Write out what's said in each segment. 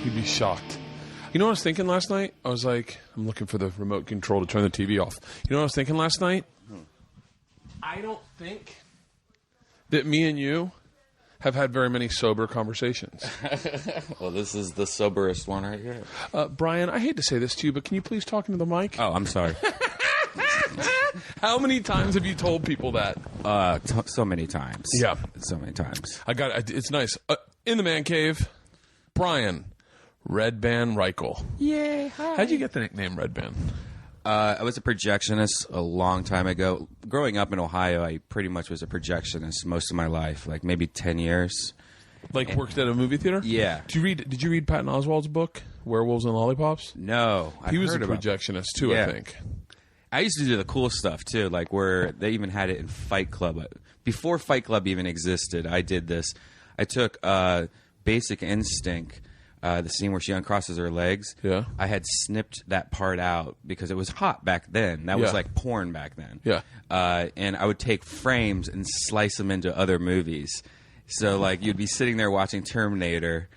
You'd be shocked. You know what I was thinking last night? I was like, I'm looking for the remote control to turn the TV off. You know what I was thinking last night? I don't think that me and you have had very many sober conversations. Well, this is the soberest one right here. Brian, I hate to say this to you, but can you please talk into the mic? Oh, I'm sorry. How many times have you told people that? So many times. Yeah. So many times. It's nice. In the man cave, Brian, Redban Reichel. Yay, hi. How'd you get the nickname Redban? I was a projectionist a long time ago. Growing up in Ohio, I pretty much was a projectionist most of my life, like maybe 10 years. Like worked at a movie theater? Yeah. Did you read Patton Oswalt's book, Werewolves and Lollipops? No. He was a projectionist too, Yeah. I think. I used to do the cool stuff too, like where they even had it in Fight Club. Before Fight Club even existed, I did this. I took Basic Instinct, the scene where she uncrosses her legs. Yeah. I had snipped that part out because it was hot back then. That was like porn back then. Yeah. And I would take frames and slice them into other movies. So like you'd be sitting there watching Terminator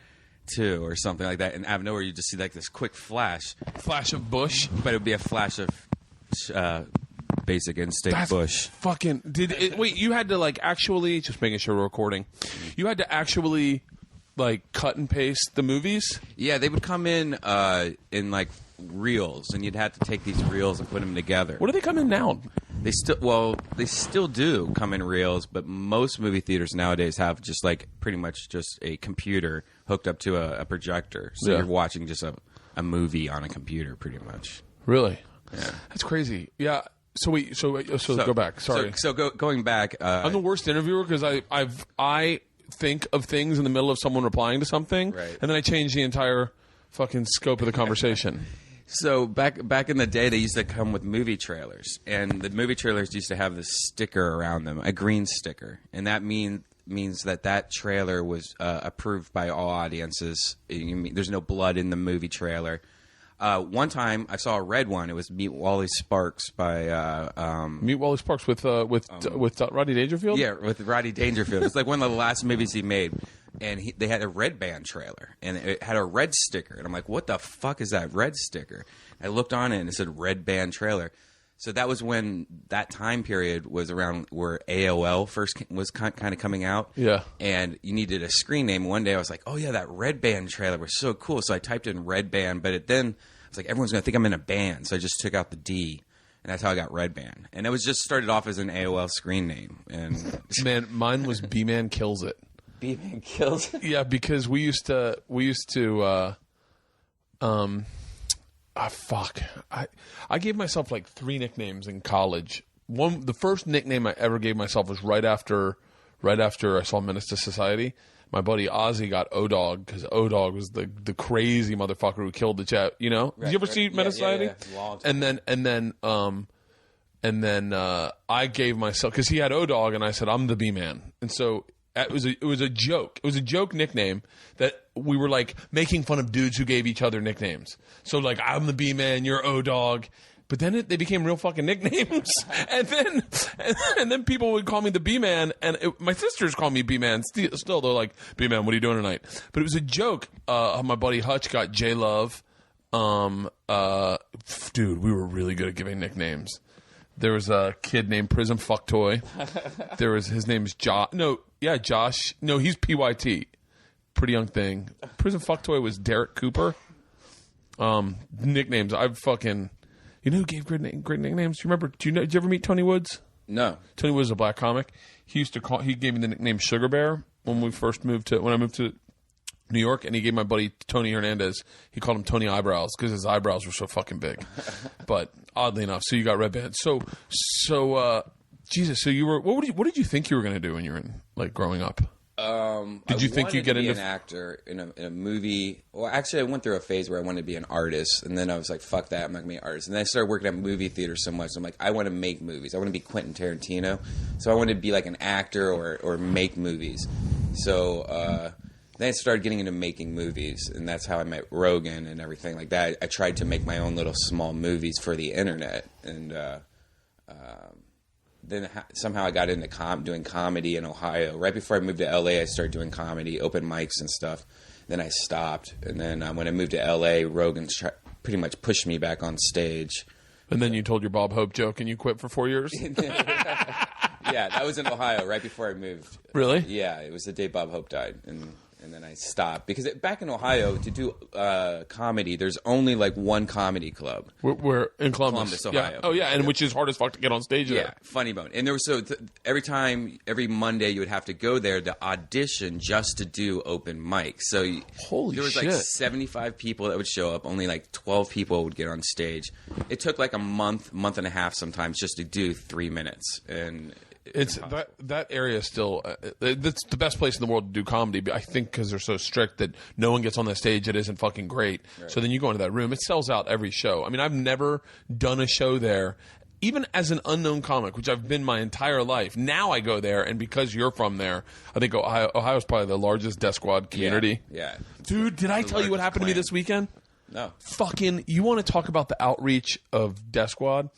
2 or something like that, and out of nowhere you just see like this quick flash. Flash of Bush. But it would be a flash of Basic Instinct That's Bush. Fucking wait, you had to like actually just making sure we're recording. You had to actually like cut and paste the movies? Yeah, they would come in like reels, and you'd have to take these reels and put them together. What do they come in now? They still do come in reels, but most movie theaters nowadays have just like pretty much just a computer hooked up to a projector. So you're watching just a movie on a computer pretty much. Really? Yeah. That's crazy. Yeah. So go back. Sorry. Going back. I'm the worst interviewer because I think of things in the middle of someone replying to something, right, and then I change the entire fucking scope of the conversation. So back in the day, they used to come with movie trailers, and the movie trailers used to have this sticker around them, a green sticker, and that means that trailer was approved by all audiences. There's no blood in the movie trailer. One time, I saw a red one. It was Meet Wally Sparks by Meet Wally Sparks with Rodney Dangerfield. Yeah, with Rodney Dangerfield. It's like one of the last movies he made, and they had a Redban trailer, and it had a red sticker, and I'm like, what the fuck is that red sticker? I looked on it, and it said Redban trailer. So that was when that time period was around where AOL first was kind of coming out. Yeah. And you needed a screen name. One day I was like, oh, yeah, that Redban trailer was so cool. So I typed in Redban, but then I was like, everyone's going to think I'm in a band. So I just took out the D, and that's how I got Redban. And it was just started off as an AOL screen name. And man, mine was B-Man Kills It. B-Man Kills It? Yeah, because we used to fuck. I gave myself like 3 nicknames in college. The first nickname I ever gave myself was right after I saw Menace to Society. My buddy Ozzy got O-Dog because O-Dog was the crazy motherfucker who killed the chat. You know? Did you ever see Menace to Society? Yeah. And then I gave myself, because he had O-Dog, and I said I'm the B-Man, and so. It was a joke. It was a joke nickname that we were like making fun of dudes who gave each other nicknames. So like, I'm the B-Man, you're O-Dog. But then they became real fucking nicknames. and then people would call me the B-Man, and my sisters call me B-Man. Still, they're like, B-Man, what are you doing tonight? But it was a joke. My buddy Hutch got J-Love. Dude, we were really good at giving nicknames. There was a kid named Prism Fuck Toy. His name's Josh. Josh. No, he's PYT. Pretty young thing. Prism Fuck Toy was Derek Cooper. Nicknames. You know who gave great nicknames? Do you remember? Did you ever meet Tony Woods? No. Tony Woods is a black comic. He gave me the nickname Sugar Bear when I moved to New York, and he gave my buddy Tony Hernandez, he called him Tony Eyebrows because his eyebrows were so fucking big. But oddly enough, so you got Redban. So Jesus, so you were what did you think you were going to do when you were growing up? Did you think you'd get into an actor in a movie? Well, actually, I went through a phase where I wanted to be an artist, and then I was like, "Fuck that! I'm not gonna be an artist." And then I started working at movie theaters so much. So I'm like, I want to make movies. I want to be Quentin Tarantino. So I wanted to be like an actor or make movies. So then I started getting into making movies, and that's how I met Rogan and everything like that. I tried to make my own little small movies for the internet, and somehow I got into doing comedy in Ohio. Right before I moved to LA, I started doing comedy, open mics and stuff. Then I stopped, and then when I moved to LA, Rogan pretty much pushed me back on stage. And then you told your Bob Hope joke, and you quit for 4 years. Yeah, that was in Ohio right before I moved. Really? Yeah, it was the day Bob Hope died, and then I stopped because back in Ohio to do comedy, there's only like one comedy club. We're in Columbus, Ohio. Yeah. Oh yeah, and which is hard as fuck to get on stage. Yeah, there. Funny Bone. And there was every Monday you would have to go there to audition just to do open mic. So there was like 75 people that would show up. Only like 12 people would get on stage. It took like a month and a half sometimes just to do 3 minutes. And it's that area is still it's the best place in the world to do comedy. But I think because they're so strict that no one gets on the stage that isn't fucking great. Right. So then you go into that room, it sells out every show. I mean, I've never done a show there, even as an unknown comic, which I've been my entire life. Now I go there, and because you're from there, I think Ohio's probably the largest Death Squad community. Yeah. Dude, did I tell you what happened to me this weekend? No. Fucking, you want to talk about the outreach of Death Squad?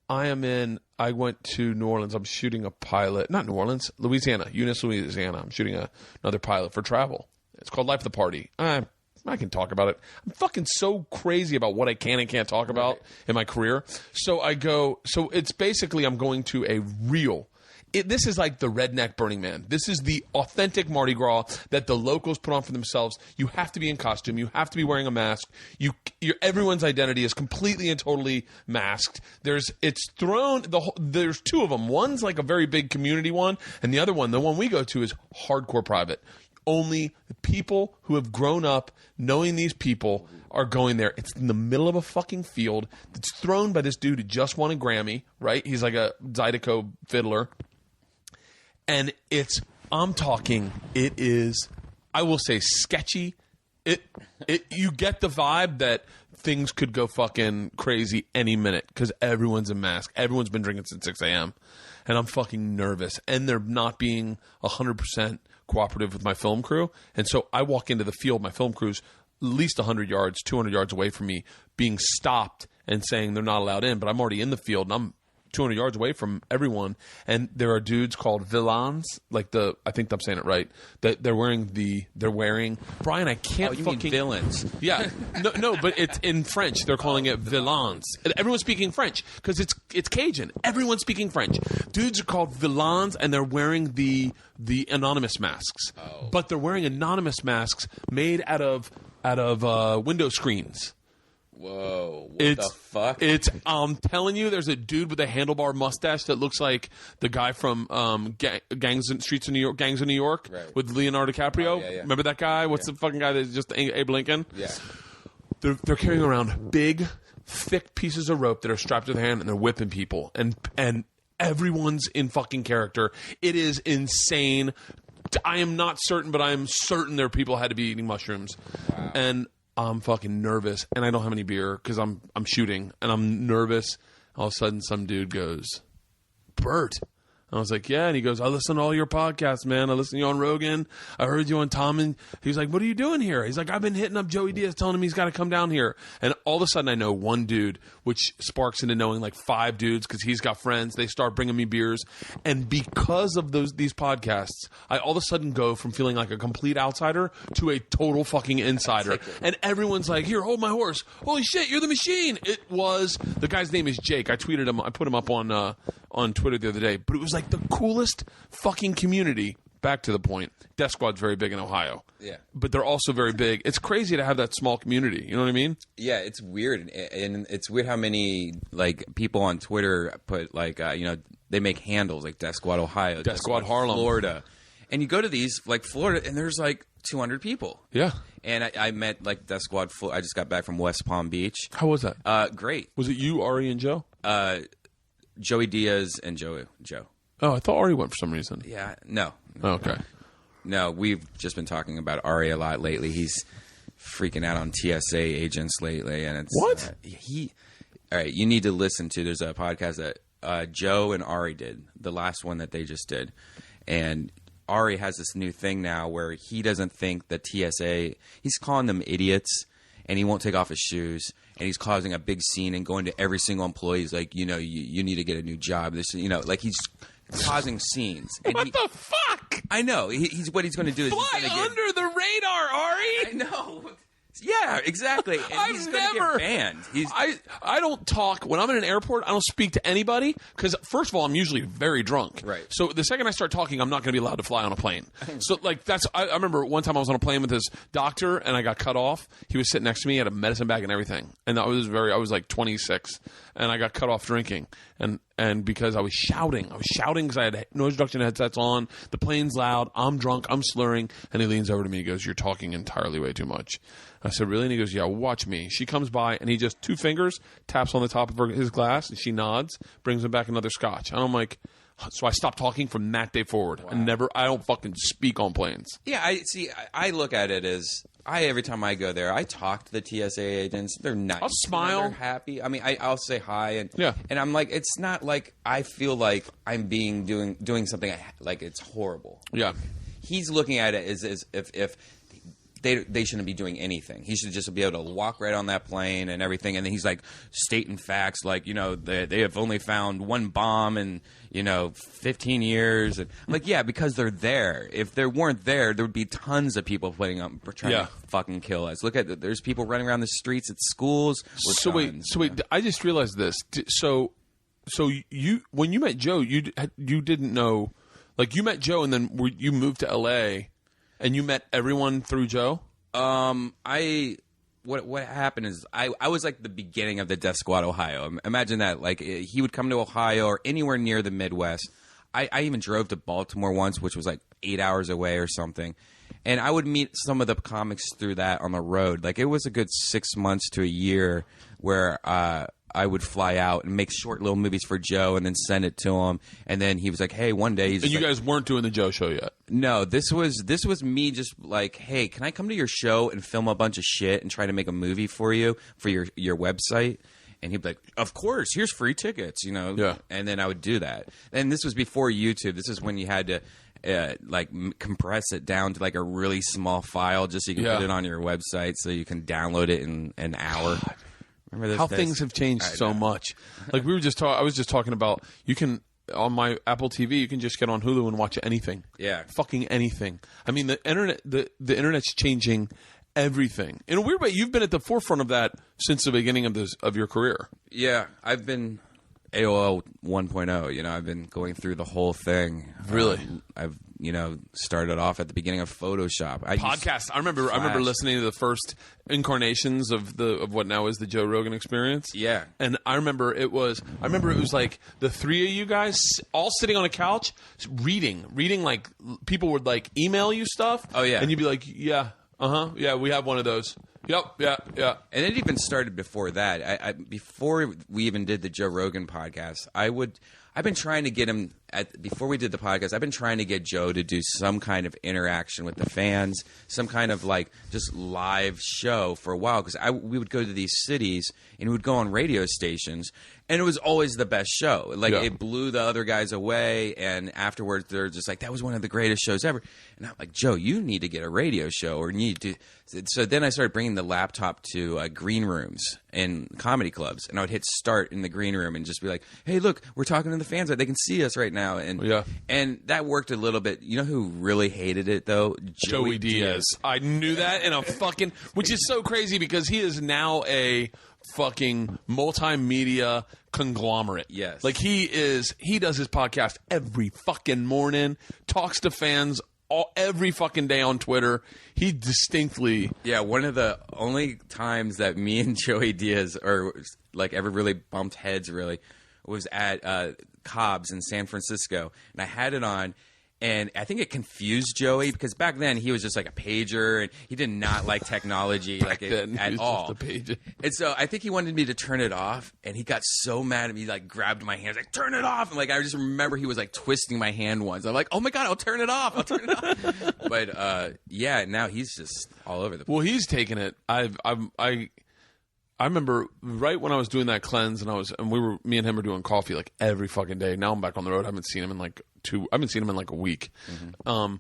I went to New Orleans. I'm shooting a pilot. Not New Orleans, Louisiana. Eunice, Louisiana. I'm shooting another pilot for travel. It's called Life of the Party. I can talk about it. I'm fucking so crazy about what I can and can't talk about in my career. So it's basically I'm going to a real... This is like the redneck Burning Man. This is the authentic Mardi Gras that the locals put on for themselves. You have to be in costume. You have to be wearing a mask. Everyone's identity is completely and totally masked. There's two of them. One's like a very big community one, and the other one, the one we go to, is hardcore private. Only the people who have grown up knowing these people are going there. It's in the middle of a fucking field. It's thrown by this dude who just won a Grammy, right? He's like a Zydeco fiddler. And I'm talking, it is, I will say, sketchy. You get the vibe that things could go fucking crazy any minute because everyone's in mask. Everyone's been drinking since 6 a.m. And I'm fucking nervous. And they're not being 100% cooperative with my film crew. And so I walk into the field, my film crew's at least 100 yards, 200 yards away from me, being stopped and saying they're not allowed in. But I'm already in the field, and I'm 200 yards away from everyone, and there are dudes called villains, I think I'm saying it right, that they're wearing Brian, I can't mean villains. Yeah. No, but it's in French. They're calling it villains. Everyone's speaking French because it's Cajun. Everyone's speaking French. Dudes are called villains, and they're wearing the anonymous masks. Oh. But they're wearing anonymous masks made out of window screens. Whoa! What the fuck? I'm telling you, there's a dude with a handlebar mustache that looks like the guy from Gangs of New York, right, with Leonardo DiCaprio. Oh, yeah. Remember that guy? What's the fucking guy that's just Abe Lincoln? Yeah. They're carrying around big, thick pieces of rope that are strapped to their hand, and they're whipping people, and everyone's in fucking character. It is insane. I am not certain, but I am certain there are people who had to be eating mushrooms. Wow. And I'm fucking nervous, and I don't have any beer because I'm shooting, and I'm nervous. All of a sudden, some dude goes, "Bert." I was like, yeah. And he goes, I listen to all your podcasts, man. I listen to you on Rogan. I heard you on Tom. And he's like, what are you doing here? He's like, I've been hitting up Joey Diaz, telling him he's got to come down here. And all of a sudden I know one dude, which sparks into knowing like 5 dudes because he's got friends. They start bringing me beers. And because of these podcasts, I all of a sudden go from feeling like a complete outsider to a total fucking insider. And everyone's like, here, hold my horse. Holy shit, you're the machine. It was, the guy's name is Jake. I tweeted him. I put him up on Twitter the other day. But it was like the coolest fucking community. Back to the point, Death Squad's very big in Ohio. Yeah. But they're also very big. It's crazy to have that small community. You know what I mean? Yeah, it's weird. And it's weird how many like people on Twitter put like, they make handles like Death Squad Ohio, Death Squad Harlem, Florida. And you go to these like Florida and there's like 200 people. Yeah. And I met like Death Squad. I just got back from West Palm Beach. How was that? Great. Was it you, Ari, and Joe? Joey Diaz and Joe. Oh, I thought Ari went for some reason. Yeah, no. Oh, okay. No, we've just been talking about Ari a lot lately. He's freaking out on TSA agents lately, and it's what all right, you need to listen to. There's a podcast that Joe and Ari did, the last one that they just did, and Ari has this new thing now where he doesn't think that TSA. He's calling them idiots, and he won't take off his shoes. and he's causing a big scene and going to every single employee. He's like, you need to get a new job. This, like he's causing scenes. And what the fuck? I know. He's what he's going to do is fly under the radar, Ari. I know. Yeah, exactly. And he's going to get banned. I don't talk when I'm in an airport. I don't speak to anybody because first of all, I'm usually very drunk. Right. So the second I start talking, I'm not going to be allowed to fly on a plane. So like I remember one time I was on a plane with this doctor and I got cut off. He was sitting next to me, had a medicine bag and everything, and I was like 26, and I got cut off drinking and because I was shouting because I had noise reduction headsets on. The plane's loud. I'm drunk. I'm slurring, and he leans over to me. He goes, "You're talking entirely way too much." I said, "Really?" And he goes, "Yeah, watch me." She comes by, and he just 2 fingers taps on the top of his glass, and she nods, brings him back another scotch. And I'm like, so I stopped talking from that day forward, and I don't fucking speak on planes. Yeah, I look at it as every time I go there, I talk to the TSA agents. They're nice. I'll smile. They're happy. I mean, I'll say hi, and yeah, and I'm like, it's not like I feel like I'm doing something like it's horrible. Yeah, he's looking at it as if they shouldn't be doing anything. He should just be able to walk right on that plane and everything. And then he's like stating facts like, they have only found 1 bomb in, 15 years. And I'm like, yeah, because they're there. If they weren't there, there would be tons of people trying to fucking kill us. Look at there's people running around the streets at schools with guns. Wait, I just realized this. So you when you met Joe, you didn't know, like you met Joe and then you moved to LA. And you met everyone through Joe? What happened is I was like the beginning of the Death Squad, Ohio. Imagine that. Like he would come to Ohio or anywhere near the Midwest. I even drove to Baltimore once, which was like 8 hours away or something. And I would meet some of the comics through that on the road. Like it was a good 6 months to a year where I would fly out and make short little movies for Joe and then send it to him. And then he was like, hey, one day he's And you guys weren't doing the Joe show yet? No, this was me just like, hey, can I come to your show and film a bunch of shit and try to make a movie for you for your website? And he'd be like, of course, here's free tickets, Yeah. And then I would do that. And this was before YouTube. This is when you had to compress it down to like a really small file just so you can put it on your website so you can download it in an hour. God. How things have changed so much. Like I was just talking about, you can on my Apple TV, you can just get on Hulu and watch anything. Yeah, fucking anything. I mean, the internet, the internet's changing everything in a weird way. You've been at the forefront of that since the beginning of your career. Yeah, I've been AOL 1.0. I've been going through the whole thing. Really, I've started off at the beginning of Photoshop. Podcast. I remember listening to the first incarnations of what now is the Joe Rogan Experience. Yeah, and I remember it was like the 3 of you guys all sitting on a couch reading. Like people would like email you stuff. Oh yeah, and you'd be like, yeah, yeah, we have one of those. Yep, yeah. And it even started before that. Before we even did the Joe Rogan podcast, I've been trying to get him before we did the podcast. I've been trying to get Joe to do some kind of interaction with the fans, some kind of like just live show for a while because we would go to these cities and we would go on radio stations. And it was always the best show. Like, it blew the other guys away. And afterwards, they're just like, that was one of the greatest shows ever. And I'm like, Joe, you need to get a radio show or you need to. So then I started bringing the laptop to green rooms in comedy clubs. And I would hit start in the green room and just be like, hey, look, we're talking to the fans. They can see us right now. And that worked a little bit. You know who really hated it, though? Joey Diaz. I knew that in a fucking – which is so crazy because he is now a – fucking multimedia conglomerate. Yes. Like he does his podcast every fucking morning, talks to fans every fucking day on Twitter. He distinctly... Yeah, one of the only times that me and Joey Diaz ever really bumped heads really was at Cobb's in San Francisco. And I had it on. And I think it confused Joey because back then he was just like a pager and he did not like technology at all. Just a pager. And so I think he wanted me to turn it off and he got so mad at me, like grabbed my hand, like turn it off. And like I just remember he was like twisting my hand once. I'm like, oh my God, I'll turn it off. But now he's just all over the place. Well, he's taken it. I remember right when I was doing that cleanse and me and him were doing coffee like every fucking day. Now I'm back on the road. I haven't seen him in like a week. Mm-hmm.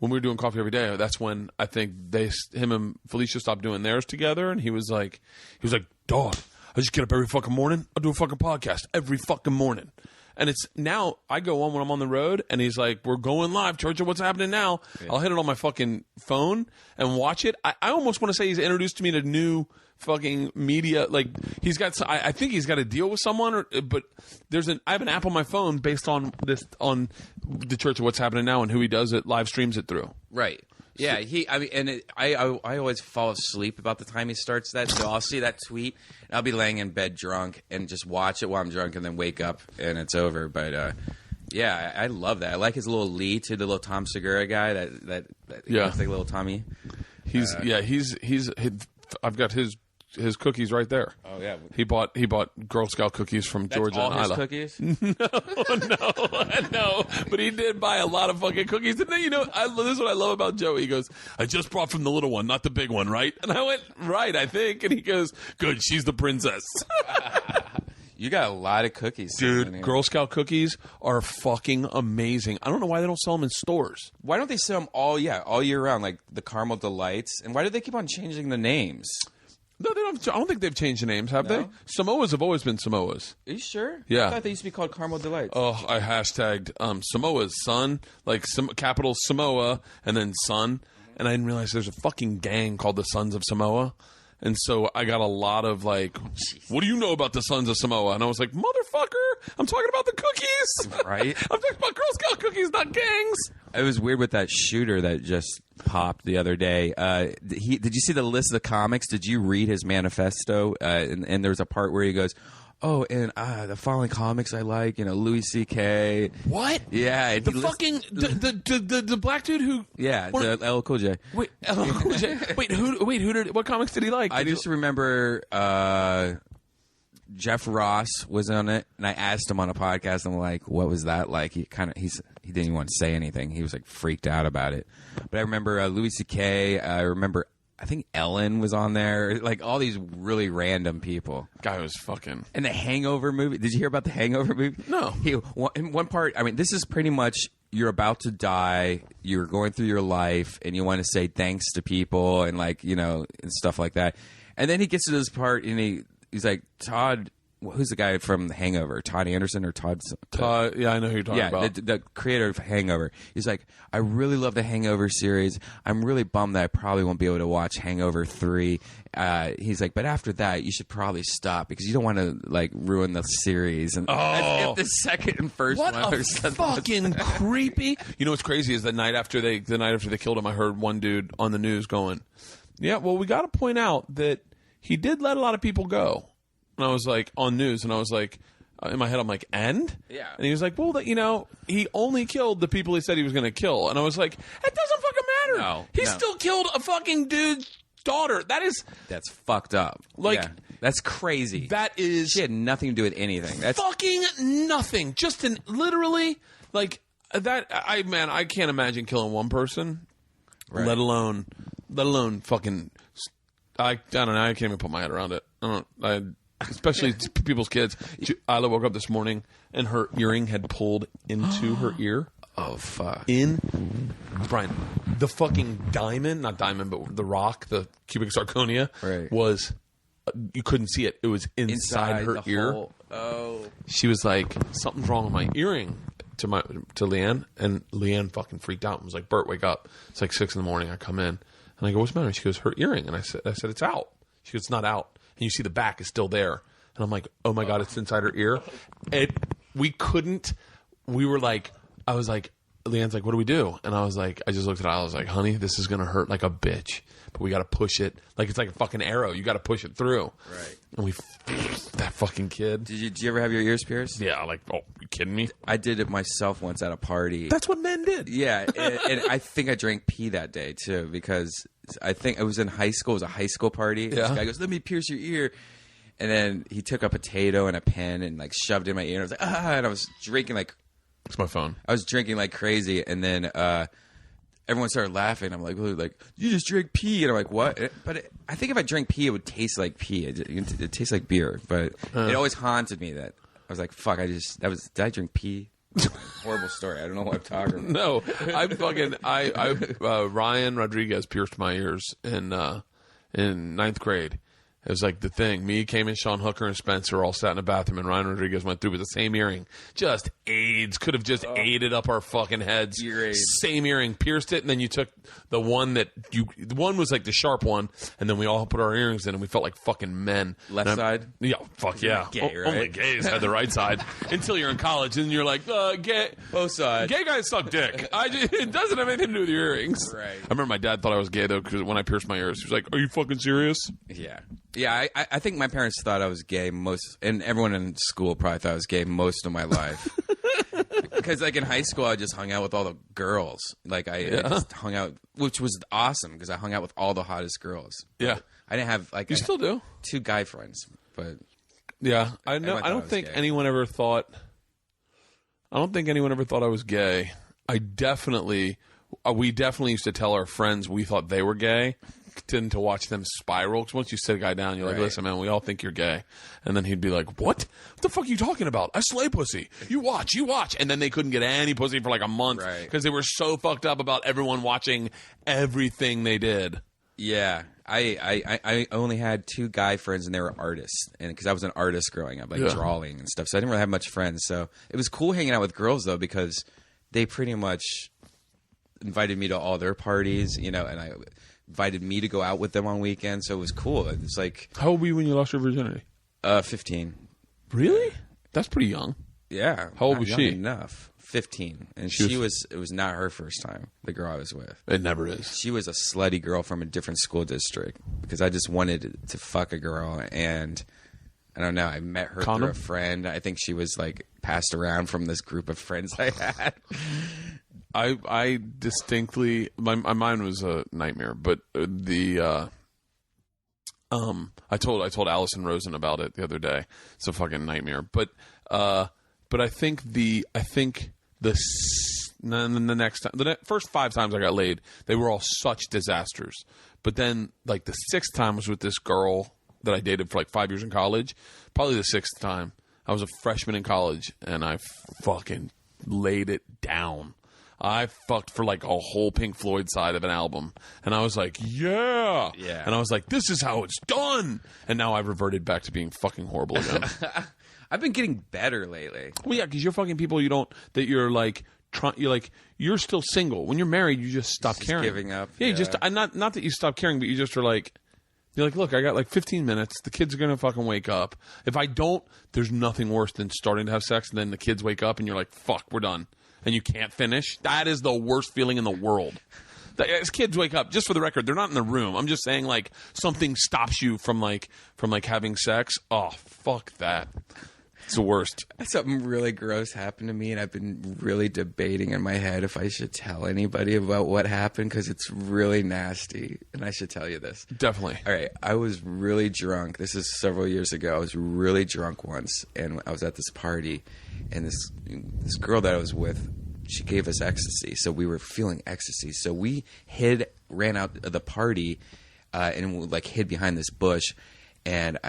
when we were doing Coffee Every Day, that's when I think him and Felicia stopped doing theirs together, and he was like, dog, I just get up every fucking morning. I do a fucking podcast every fucking morning. And it's now I go on when I'm on the road, and he's like, we're going live, Church of What's Happening Now. Yeah. I'll hit it on my fucking phone and watch it. I almost want to say he's introduced me to new fucking media. Like he's got, I think he's got a deal with someone, but I have an app on my phone based on the Church of What's Happening Now and who he does it, live streams it through. Right. Yeah, I always fall asleep about the time he starts that, so I'll see that tweet, and I'll be laying in bed drunk and just watch it while I'm drunk, and then wake up and it's over. But yeah, I love that. I like his little lead to the little Tom Segura guy that looks like little Tommy. I've got his cookies right there. Oh yeah, he bought Girl Scout cookies from Georgia and Isla. Cookies? No. But he did buy a lot of fucking cookies. And then this is what I love about Joey. He goes, "I just brought from the little one, not the big one, right?" And I went, "Right, I think." And he goes, "Good, she's the princess." You got a lot of cookies, dude. Girl Scout cookies are fucking amazing. I don't know why they don't sell them in stores. Why don't they sell them all year round, like the Caramel Delights? And why do they keep on changing the names? No, they don't. I don't think they've changed the names, have they? Samoas have always been Samoas. Are you sure? Yeah. I thought they used to be called Caramel Delights. Oh, I hashtagged Samoas, son. Like capital Samoa and then son. And I didn't realize there's a fucking gang called the Sons of Samoa. And so I got a lot of like, what do you know about the Sons of Samoa? And I was like, motherfucker, I'm talking about the cookies. Right. I'm talking about Girl Scout cookies, not gangs. It was weird with that shooter that just popped the other day. Did you see the list of the comics? Did you read his manifesto? And there was a part where he goes, "Oh, and the following comics I like, Louis C.K." What? Yeah, the black dude who the LL Cool J. Wait, LL Cool J. What comics did he like? I just remember Jeff Ross was on it, and I asked him on a podcast. I'm like, "What was that like?" He didn't even want to say anything. He was like freaked out about it. But I remember Louis C.K. I remember. I think Ellen was on there. Like all these really random people. Guy was fucking. And the Hangover movie. Did you hear about the Hangover movie? No. In one part, I mean, this is pretty much you're about to die. You're going through your life, and you want to say thanks to people and and stuff like that. And then he gets to this part, and he's like, Todd. Who's the guy from The Hangover? Todd Anderson or Todd? Yeah, I know who you're talking about. The creator of Hangover. He's like, I really love the Hangover series. I'm really bummed that I probably won't be able to watch Hangover 3. He's like, but after that, you should probably stop because you don't want to ruin the series. And if the second and first what one a fucking creepy. You know what's crazy is the night after they killed him, I heard one dude on the news going, "Yeah, well, we got to point out that he did let a lot of people go." And I was like, on news, and I was like, in my head, I'm like, and? Yeah. And he was like, well, he only killed the people he said he was going to kill. And I was like, it doesn't fucking matter. No. He still killed a fucking dude's daughter. That's fucked up. That's crazy. She had nothing to do with anything. That's fucking nothing. Just literally, that, I can't imagine killing one person, right. let alone fucking, I don't know, I can't even put my head around it. Especially people's kids. Isla woke up this morning and her earring had pulled into her ear. Oh, fuck. Brian, the fucking diamond, not diamond, but the rock, the cubic zirconia, was, you couldn't see it. It was inside her ear. Oh. She was like, something's wrong with my earring to Leanne. And Leanne fucking freaked out and was like, Bert, wake up. It's like 6 a.m. I come in. And I go, what's the matter? She goes, her earring. And I said, it's out. She goes, it's not out. And you see the back is still there. And I'm like, oh my God, it's inside her ear. I was like, Leanne's like, what do we do? And I was like, I just looked at Isla. I was like, honey, this is going to hurt like a bitch. But we got to push it. Like it's like a fucking arrow. You got to push it through. Right. And that fucking kid. Did you ever have your ears pierced? Yeah. Like, oh, you kidding me? I did it myself once at a party. That's what men did. Yeah. And I think I drank pee that day too because I think it was in high school. It was a high school party. Yeah. This guy goes, let me pierce your ear. And then he took a potato and a pen and shoved it in my ear. And I was like, and I was drinking it's my phone. I was drinking like crazy. And then everyone started laughing. I'm like, you just drank pee. And I'm like, what? But I think if I drank pee, it would taste like pee. It tastes like beer. But it always haunted me that I was like, fuck, did I drink pee? Horrible story. I don't know what I'm talking about. No, Ryan Rodriguez pierced my ears in ninth grade. It was like the thing. Me, Cayman, Sean Hooker, and Spencer all sat in a bathroom, and Ryan Rodriguez went through with the same earring. Just AIDS. Could have just aided up our fucking heads. Same earring. Pierced it, and then you took the one that the one was like the sharp one, and then we all put our earrings in, and we felt like fucking men. Left side? Yeah, fuck yeah. Gay, right? Only gays had the right side. Until you're in college, and you're like, gay. Both sides. Gay guys suck dick. It doesn't have anything to do with your earrings. Right. I remember my dad thought I was gay, though, because when I pierced my ears, he was like, are you fucking serious? Yeah. Yeah, I think my parents thought I was gay and everyone in school probably thought I was gay most of my life. Because, like, in high school, I just hung out with all the girls. Like, I just hung out, which was awesome, because I hung out with all the hottest girls. Yeah. I didn't have, like... You still do? 2 guy friends, but... Yeah, I don't think anyone ever thought... I don't think anyone ever thought I was gay. We definitely used to tell our friends we thought they were gay, to watch them spiral. Because once you sit a guy down, you're like, listen, man, we all think you're gay. And then he'd be like, what the fuck are you talking about? I slay pussy. You watch. And then they couldn't get any pussy for like a month because they were so fucked up about everyone watching everything they did. Yeah. I only had 2 guy friends, and they were artists. And because I was an artist growing up, like drawing and stuff. So I didn't really have much friends. So it was cool hanging out with girls, though, because they pretty much invited me to all their parties, and I invited me to go out with them on weekends, so it was cool. It's like... How old were you when you lost your virginity? 15. Really? That's pretty young. Yeah. How old was she? Enough. 15. And it was not her first time, the girl I was with. It never is. She was a slutty girl from a different school district, because I just wanted to fuck a girl, and I don't know, I met her through a friend. I think she was like passed around from this group of friends I had. I distinctly, my mind was a nightmare, but I told Allison Rosen about it the other day. It's a fucking nightmare, but I think the first 5 times I got laid, they were all such disasters. But then, like, the 6th time was with this girl that I dated for like 5 years in college. Probably the 6th time, I was a freshman in college, and I fucking laid it down. I fucked for like a whole Pink Floyd side of an album. And I was like, yeah. And I was like, this is how it's done. And now I've reverted back to being fucking horrible again. I've been getting better lately. Well, yeah, because you're fucking people you're still single. When you're married, you just stop caring. Giving up. Yeah, you just, not that you stop caring, but you just are like, you're like, look, I got like 15 minutes. The kids are going to fucking wake up. If I don't, there's nothing worse than starting to have sex and then the kids wake up and you're like, fuck, we're done. And you can't finish. That is the worst feeling in the world. As kids wake up, just for the record, they're not in the room. I'm just saying, like, something stops you from having sex. Oh, fuck that. It's the worst. Something really gross happened to me, and I've been really debating in my head if I should tell anybody about what happened, because it's really nasty, and I should tell you this. Definitely. All right. I was really drunk. This is several years ago. I was really drunk once, and I was at this party, and this girl that I was with, she gave us ecstasy, so we were feeling ecstasy. So we ran out of the party, and like hid behind this bush. And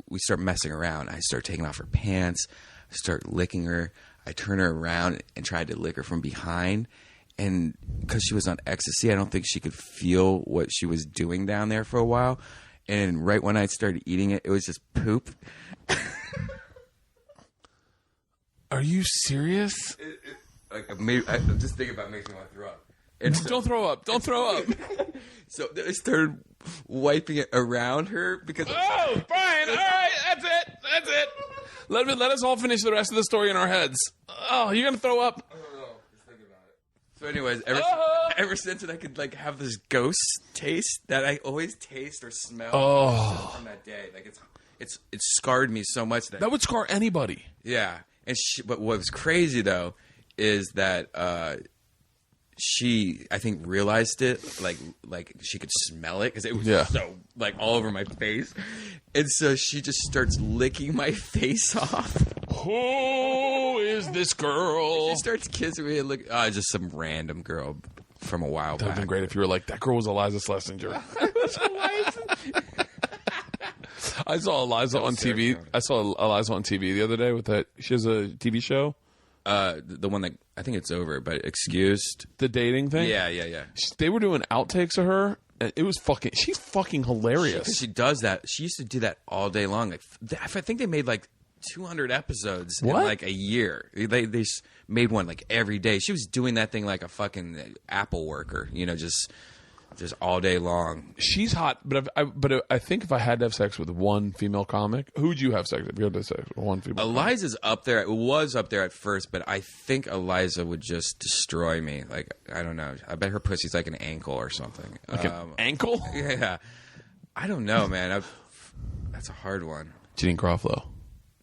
we start messing around. I start taking off her pants. I start licking her. I turn her around and tried to lick her from behind. And because she was on ecstasy, I don't think she could feel what she was doing down there for a while. And right when I started eating it, it was just poop. Are you serious? I'm just thinking about making me want to throw up. Don't throw up. Don't throw up. So I started wiping it around her because... Oh, fine. All right. That's it. Let us all finish the rest of the story in our heads. Oh, you're going to throw up? I don't know. Just thinking about it. So anyways, ever since then, I could like have this ghost taste that I always taste or smell from that day. Like it's scarred me so much that would scar anybody. Yeah. And but what was crazy though is that she, I think, realized it, like she could smell it because it was so like all over my face, and so she just starts licking my face off. Who is this girl? She starts kissing me and look. Just some random girl from a while back. That would have been great if you were like, that girl was Eliza Schlesinger. I saw Eliza on TV. I saw Eliza on TV the other day with that. She has a TV show The one that I think it's over, but Excused. The dating thing? Yeah. They were doing outtakes of her. It was she's fucking hilarious. She does that. She used to do that all day long. Like, I think they made like 200 episodes in like a year. They made one like every day. She was doing that thing like a fucking Apple worker, just all day long. She's hot, but I think if I had to have sex with one female comic, who would you have sex with if you had to have sex with one female Eliza's up there. It was up there at first, but I think Eliza would just destroy me. Like, I don't know. I bet her pussy's like an ankle or something. Like an ankle? Yeah. I don't know, man. That's a hard one. Janine Garofalo.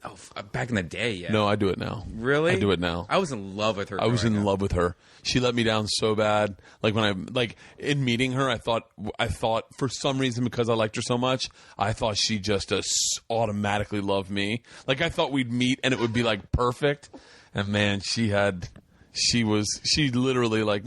Oh, back in the day, yeah. No, I do it now. Really? I do it now. I was in love with her. I was in love with her. She let me down so bad. Like in meeting her, I thought for some reason, because I liked her so much, I thought she just automatically loved me. Like, I thought we'd meet and it would be like perfect. And man, she literally like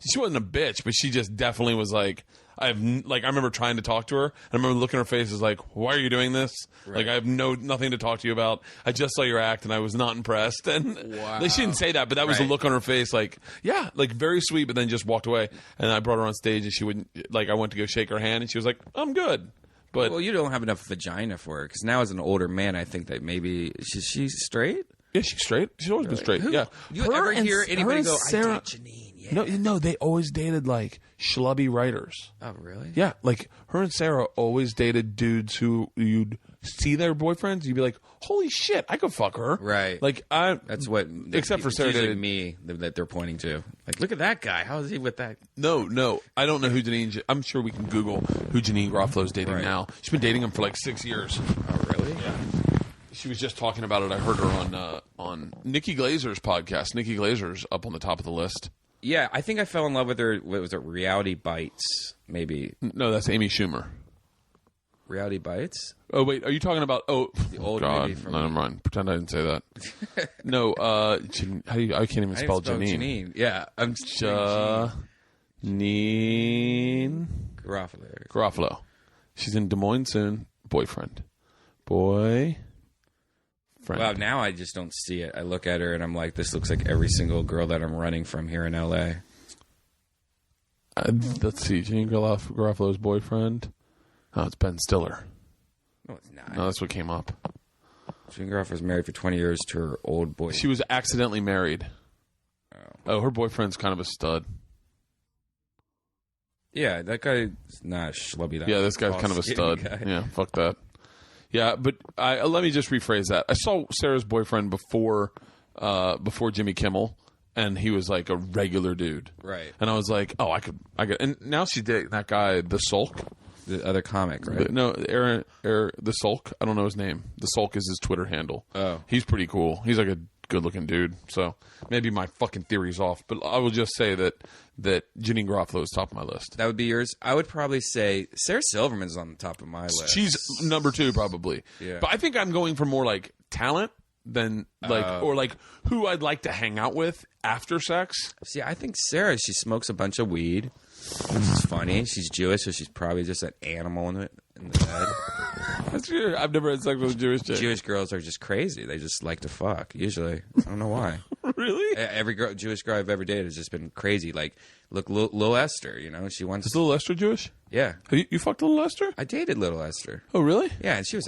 she wasn't a bitch, but she just definitely was like, I remember trying to talk to her, and I remember looking at her face as like, why are you doing this? Right. Like, I have nothing to talk to you about. I just saw your act, and I was not impressed. And like, she didn't say that, but that was the look on her face, like, yeah, like very sweet, but then just walked away. And I brought her on stage, and she wouldn't, like, I went to go shake her hand, and she was like, I'm good. But well, you don't have enough vagina for her, because now as an older man, I think that maybe she's straight. Yeah, she's straight. She's always been straight. Yeah. You ever hear anybody go, Sarah, I date Janine? Yeah. No, they always dated like schlubby writers. Oh, really? Yeah, like her and Sarah always dated dudes who you'd see their boyfriends, you'd be like, holy shit, I could fuck her. Right. Like, that's what. Except for Sarah dated me that they're pointing to. Like, look at that guy. How is he with that? No, I don't know who Janine. I'm sure we can Google who Janine Garofalo's dating now. She's been dating him for like 6 years. Oh, really? Yeah. She was just talking about it. I heard her on Nikki Glazer's podcast. Nikki Glazer's up on the top of the list. Yeah, I think I fell in love with her. What was it? Reality Bites, maybe. No, that's Amy Schumer. Reality Bites? Oh, wait. Are you talking about... Oh, the old God. movie from... Never mind. Pretend I didn't say that. No, I can't even spell Janine. Yeah. I'm Janine... Garofalo. She's in Des Moines soon. Boyfriend. Wow, now I just don't see it. I look at her and I'm like, this looks like every single girl that I'm running from here in L.A. Let's see. Janine Garofalo's boyfriend. Oh, it's Ben Stiller. No, it's not. No, that's what came up. Janine Garofalo was married for 20 years to her old boyfriend. She was accidentally married. Oh, her boyfriend's kind of a stud. Yeah, that guy's not schlubby. Yeah, this guy's kind of a stud. Guy. Yeah, fuck that. Yeah, but let me just rephrase that. I saw Sarah's boyfriend before Jimmy Kimmel, and he was like a regular dude. Right. And I was like, oh, I could. And now she's dating that guy, The Sulk. The other comic, right? Aaron, The Sulk. I don't know his name. The Sulk is his Twitter handle. Oh. He's pretty cool. He's like a good-looking dude. So maybe my fucking theory's off, but I will just say that Janine Garofalo is top of my list. That would be yours. I would probably say Sarah Silverman's on the top of my list. She's number 2 probably. Yeah. But I think I'm going for more like talent than like or like who I'd like to hang out with after sex. See, I think Sarah, she smokes a bunch of weed, which is funny. She's Jewish, so she's probably just an animal in the bed. That's true. I've never had sex with a Jewish chick. Jewish girls are just crazy. They just like to fuck, usually. I don't know why. Really? Every Jewish girl I've ever dated has just been crazy. Like, look, Lil Esther, she wants... Is Lil Esther Jewish? Yeah. You fucked Lil Esther? I dated Lil Esther. Oh, really? Yeah, and she was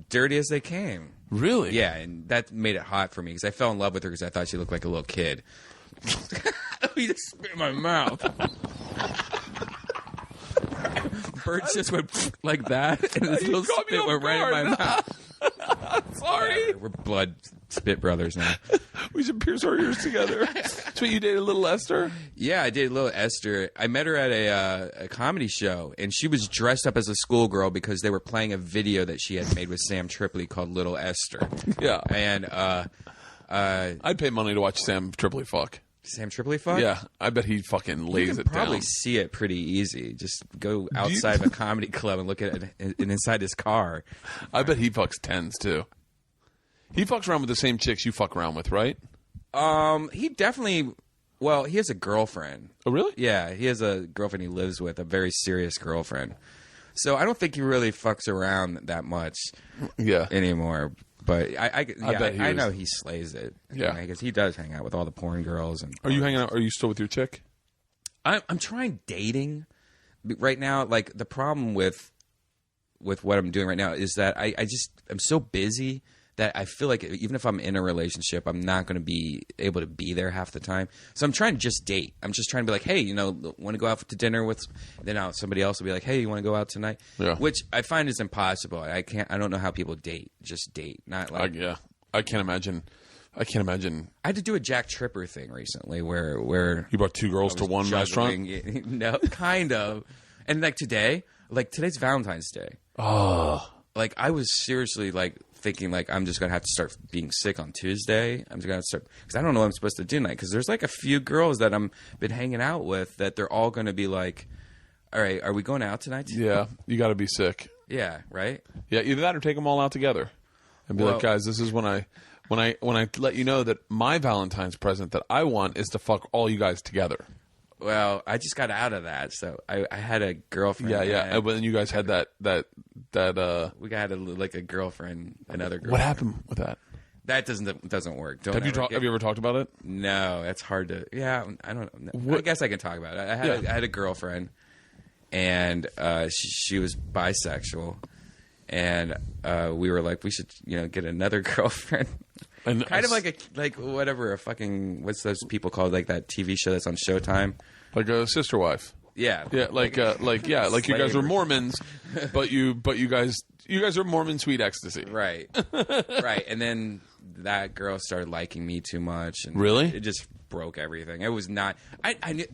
dirty as they came. Really? Yeah, and that made it hot for me because I fell in love with her because I thought she looked like a little kid. You just spit in my mouth. Birds just went like that, and this little spit went right in my mouth. Sorry. We're blood spit brothers now. We should pierce our ears together. So you dated Little Esther? Yeah, I dated Little Esther. I met her at a comedy show, and she was dressed up as a schoolgirl because they were playing a video that she had made with Sam Tripoli called Little Esther. Yeah. And I'd pay money to watch Sam Tripoli fuck. Sam Tripoli fuck? Yeah, I bet he fucking lays it down. You can probably see it pretty easy. Just go outside of a comedy club and look at it and inside his car. I bet he fucks tens too. He fucks around with the same chicks you fuck around with, right? He definitely. Well, he has a girlfriend. Oh, really? Yeah, he has a girlfriend he lives with, a very serious girlfriend. So I don't think he really fucks around that much. Yeah. Anymore. But I is. know he slays it. Yeah, because he does hang out with all the porn girls. And are you hanging out? Are you still with your chick? I'm trying dating right now. Like the problem with what I'm doing right now is that I'm so busy that I feel like even if I'm in a relationship, I'm not going to be able to be there half the time. So I'm trying to just date. I'm just trying to be like, hey, want to go out to dinner with? Then somebody else will be like, hey, you want to go out tonight? Yeah. Which I find is impossible. I don't know how people date. Just date, not like I can't imagine. I had to do a Jack Tripper thing recently where you brought two girls to one restaurant. No, kind of. And today's Valentine's Day. Oh, Like I was seriously thinking I'm just gonna have to start being sick on Tuesday. I'm just gonna start because I don't know what I'm supposed to do tonight. Because there's a few girls that I'm been hanging out with that they're all gonna be like, all right, are we going out tonight? Yeah, you got to be sick. Yeah, right. Yeah, either that or take them all out together and be like, guys, this is when I let you know that my Valentine's present that I want is to fuck all you guys together. Well, I just got out of that, so I had a girlfriend. Yeah. But then you guys had that. We got a girlfriend, another girlfriend. What happened with that? That doesn't work. Have you ever talked about it? No, it's hard to. Yeah, I don't know. I guess I can talk about it. I had a girlfriend, and she was bisexual, and we were like, we should get another girlfriend. And kind of a fucking what's those people called, like that TV show that's on Showtime, like a sister wife. Yeah, like you guys are Mormons, but you guys are Mormon sweet ecstasy, right, right. And then that girl started liking me too much, and really, it just broke everything. It was not. I knew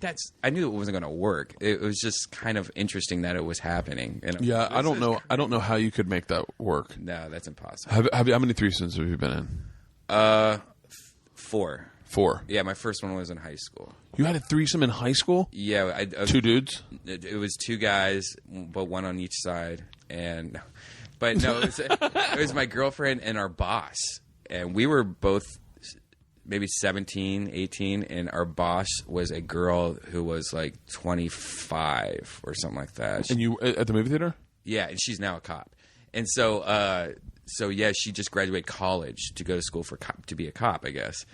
it wasn't going to work. It was just kind of interesting that it was happening. Yeah, I don't know. I don't know how you could make that work. No, that's impossible. How many threesomes have you been in? 4. 4. Yeah, my first one was in high school. You had a threesome in high school? Yeah, 2 dudes. It was 2 guys, but one on each side, but no, it was my girlfriend and our boss, and we were both maybe 17, 18, and our boss was a girl who was like 25 or something like that. And you at the movie theater? Yeah, and she's now a cop, and so yeah, she just graduated college to go to school to be a cop, I guess.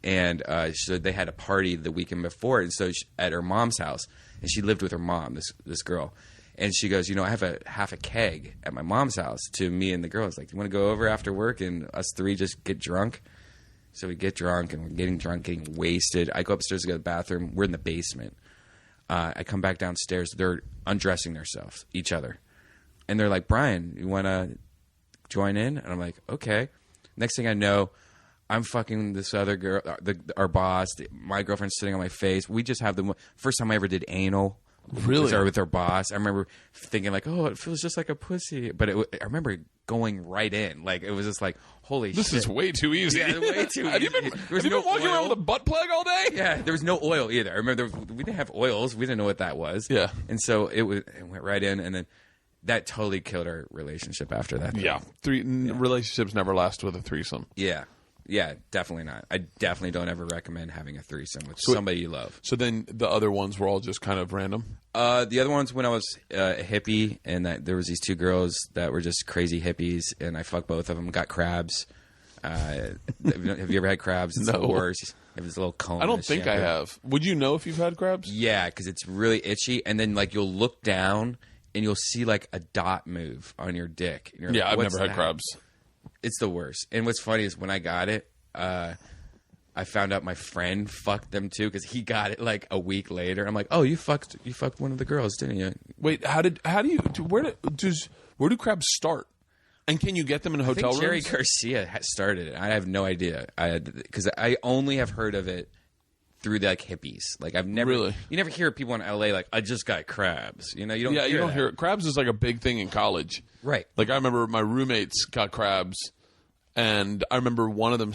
And so they had a party the weekend before, and so at her mom's house, and she lived with her mom, this girl, and she goes, I have half a keg at my mom's house to me and the girls. Like, do you want to go over after work and us 3 just get drunk? So we get drunk, and we're getting drunk, getting wasted. I go upstairs to go to the bathroom. We're in the basement. I come back downstairs. They're undressing themselves, each other, and they're like, Brian, you want to join in? And I'm like, okay. Next thing I know, I'm fucking this other girl, our boss. My girlfriend's sitting on my face. We just have the first time I ever did anal. Really? With our boss. I remember thinking like, oh, it feels just like a pussy. But I remember going right in. Like, it was just like, holy shit. This is way too easy. Yeah, way too easy. Have you been walking around with a butt plug all day? Yeah, there was no oil either. I remember we didn't have oils. We didn't know what that was. Yeah. And so it went right in, and then that totally killed our relationship after that. Yeah. Relationships never last with a threesome. Yeah. Yeah, definitely not. I definitely don't ever recommend having a threesome with somebody you love. So then the other ones were all just kind of random? The other ones when I was a hippie, and there was these 2 girls that were just crazy hippies, and I fucked both of them, got crabs. Have you ever had crabs? It's the worst. It was a little cone. I don't think I have. Would you know if you've had crabs? Yeah, because it's really itchy, and then you'll look down, and you'll see a dot move on your dick. And yeah, I've never had crabs. It's the worst. And what's funny is when I got it, I found out my friend fucked them too because he got it a week later. I'm like, oh, you fucked one of the girls, didn't you? Wait, where do crabs start? And can you get them in hotel rooms? Jerry Garcia started it. I have no idea. Because I only have heard of it through the hippies. I've never really. You never hear people in LA I just got crabs. You don't. Yeah, you don't hear it. Crabs is a big thing in college. Right. I remember my roommates got crabs, and I remember one of them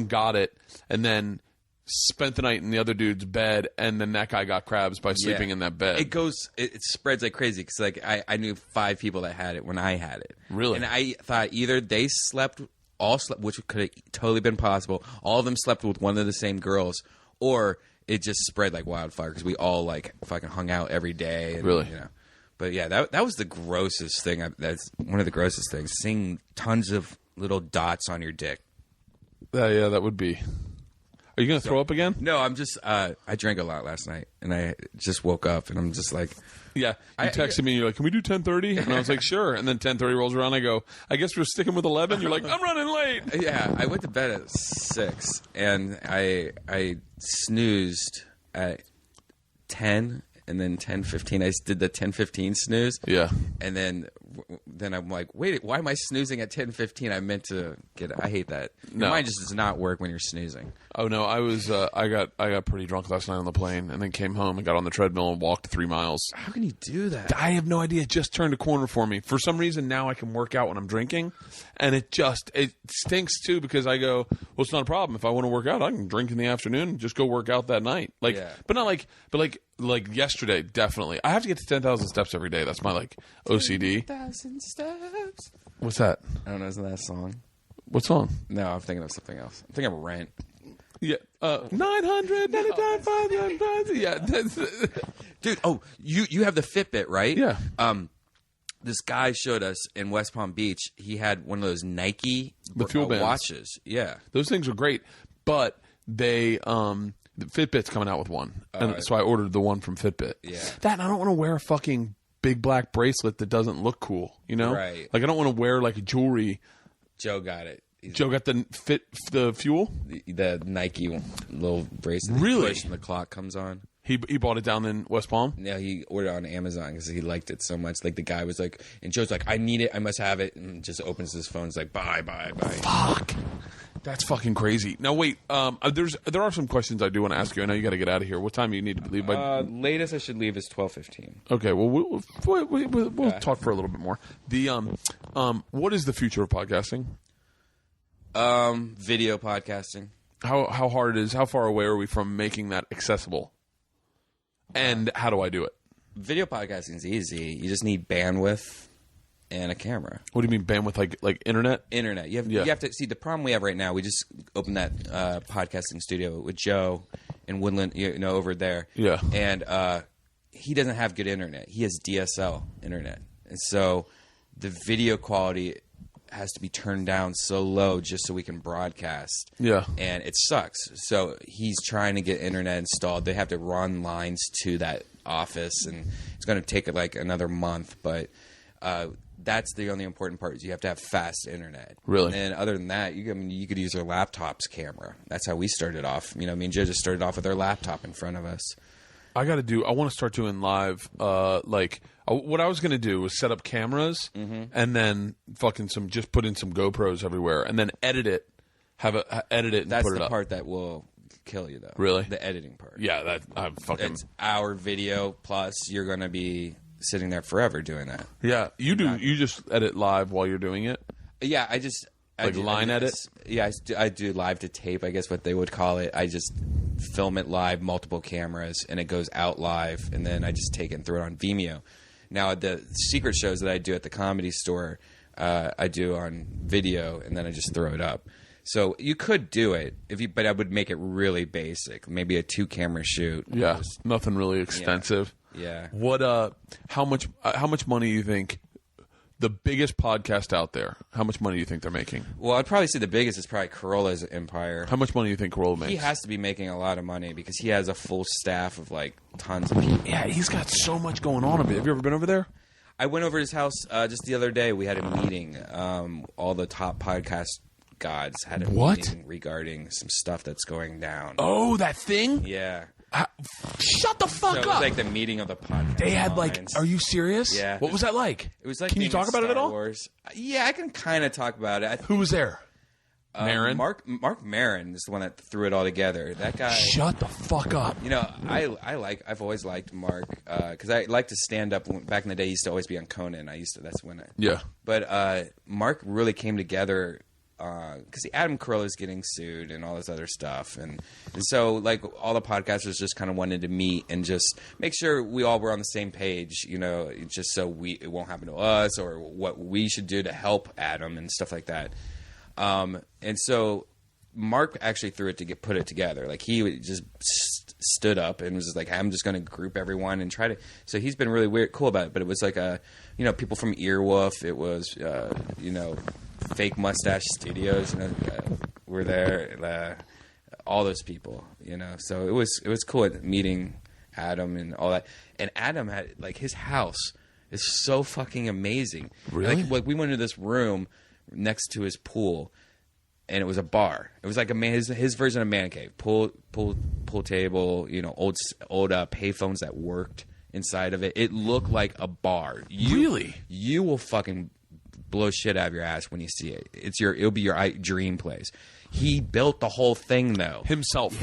got it, and then spent the night in the other dude's bed, and then that guy got crabs by sleeping in that bed. It spreads like crazy because I knew 5 people that had it when I had it. Really? And I thought either they all slept, which could have totally been possible. All of them slept with one of the same girls, or it just spread like wildfire because we all fucking hung out every day. And, really? But yeah, that was the grossest thing. That's one of the grossest things. Seeing tons of little dots on your dick. Yeah, that would be. Are you going to throw up again? No, I'm just. I drank a lot last night, and I just woke up, and I'm just like. Yeah, you texted me. You're like, "Can we do 10:30?" And I was like, "Sure." And then 10:30 rolls around. I go, "I guess we're sticking with 11." You're like, "I'm running late." Yeah, I went to bed at 6, and I snoozed at 10, and then 10:15. I did the 10:15 snooze. Yeah, and then I'm like, wait, why am I snoozing at 10:15? I meant to get. I hate that. Your mind just does not work when you're snoozing. Oh no, I was. I got pretty drunk last night on the plane, and then came home and got on the treadmill and walked 3 miles. How can you do that? I have no idea. It just turned a corner for me. For some reason, now I can work out when I'm drinking, and it stinks too because I go, well, it's not a problem. If I want to work out, I can drink in the afternoon and just go work out that night. Like, yeah. but not like yesterday. Definitely, I have to get to 10,000 steps every day. That's my OCD. 10,000 steps. What's that? I don't know. Isn't that a song? What song? No, I'm thinking of something else. I'm thinking of Rent. Yeah, 995. Yeah, dude. Oh, you have the Fitbit, right? Yeah. This guy showed us in West Palm Beach. He had one of those Nike fuel bands. watches. Yeah, those things are great, but they the Fitbit's coming out with one, and so I ordered the one from Fitbit. Yeah, that and I don't want to wear a fucking big black bracelet that doesn't look cool. You know, right? Like I don't want to wear like jewelry. Joe got it. Joe got the fuel? The Nike little bracelet. Really? And the clock comes on. He bought it down in West Palm? Yeah, he ordered it on Amazon because he liked it so much. Like the guy was like, and Joe's like, I need it. I must have it. And just opens his phone. He's like, bye. Fuck. That's fucking crazy. Now, wait. There are some questions I do want to ask you. I know you got to get out of here. What time do you need to leave by? Latest I should leave is 12:15. Okay, well, we'll talk for a little bit more. What is the future of podcasting? Video podcasting. How hard how far away are we from making that accessible? And how do I do it? Video podcasting is easy. You just need bandwidth and a camera. What do you mean bandwidth? Like internet? Internet. You have to see the problem we have right now. We just opened that podcasting studio with Joe in Woodland, over there. Yeah. And he doesn't have good internet. He has DSL internet, and so the video quality has to be turned down so low just so we can broadcast. Yeah. And it sucks. So he's trying to get internet installed. They have to run lines to that office, and it's going to take like another month. But that's the only important part is you have to have fast internet. Really? And other than that, you could use your laptop's camera. That's how we started off. Me and Joe just started off with our laptop in front of us. I want to start doing live, what I was going to do was set up cameras and then just put in some GoPros everywhere and then edit it, edit it and That's put it up. That's the part that will kill you, though. Really? The editing part. Yeah, It's our video plus you're going to be sitting there forever doing that. Yeah, you just edit live while you're doing it? Yeah, line edit? Yeah, I do live to tape, I guess what they would call it. I just film it live, multiple cameras, and it goes out live, and then I just take it and throw it on Vimeo. Now, the secret shows that I do at the Comedy Store, I do on video, and then I just throw it up. So you could do it, but I would make it really basic, maybe a 2-camera shoot. Yeah, nothing really extensive. Yeah. What? How much money do you think? The biggest podcast out there, how much money do you think they're making? Well, I'd probably say the biggest is probably Corolla's Empire. How much money do you think Corolla makes? He has to be making a lot of money because he has a full staff of like tons of people. Yeah, he's got so much going on. Have you ever been over there? I went over to his house just the other day. We had a meeting. All the top podcast gods had a meeting regarding some stuff that's going down. Oh, that thing? Yeah. Shut the fuck up! It was like the meeting of the podcast. They had are you serious? Yeah. What was that like? It was like. Can you talk about it at all? Wars. Yeah, I can kind of talk about it. Who was there? Maron? Mark Maron is the one that threw it all together. That guy. Shut the fuck up. I've always liked Mark because I like to stand up. Back in the day, he used to always be on Conan. That's when I. Yeah. But Mark really came together. Because Adam Carolla's getting sued and all this other stuff, and so like all the podcasters just kind of wanted to meet and just make sure we all were on the same page, just so it won't happen to us or what we should do to help Adam and stuff like that. And so Mark actually put it together. Like he just stood up and was just like, I'm just going to group everyone and try to. So he's been really cool about it. But it was like people from Earwolf. It was Fake Mustache Studios, were there. All those people, So it was cool meeting Adam and all that. And Adam had his house is so fucking amazing. Really? Like we went into this room next to his pool, and it was a bar. It was like his version of man cave. Pool table, old payphones that worked inside of it. It looked like a bar. Really? You will fucking blow shit out of your ass when you see it. It'll be your dream place. He built the whole thing though himself.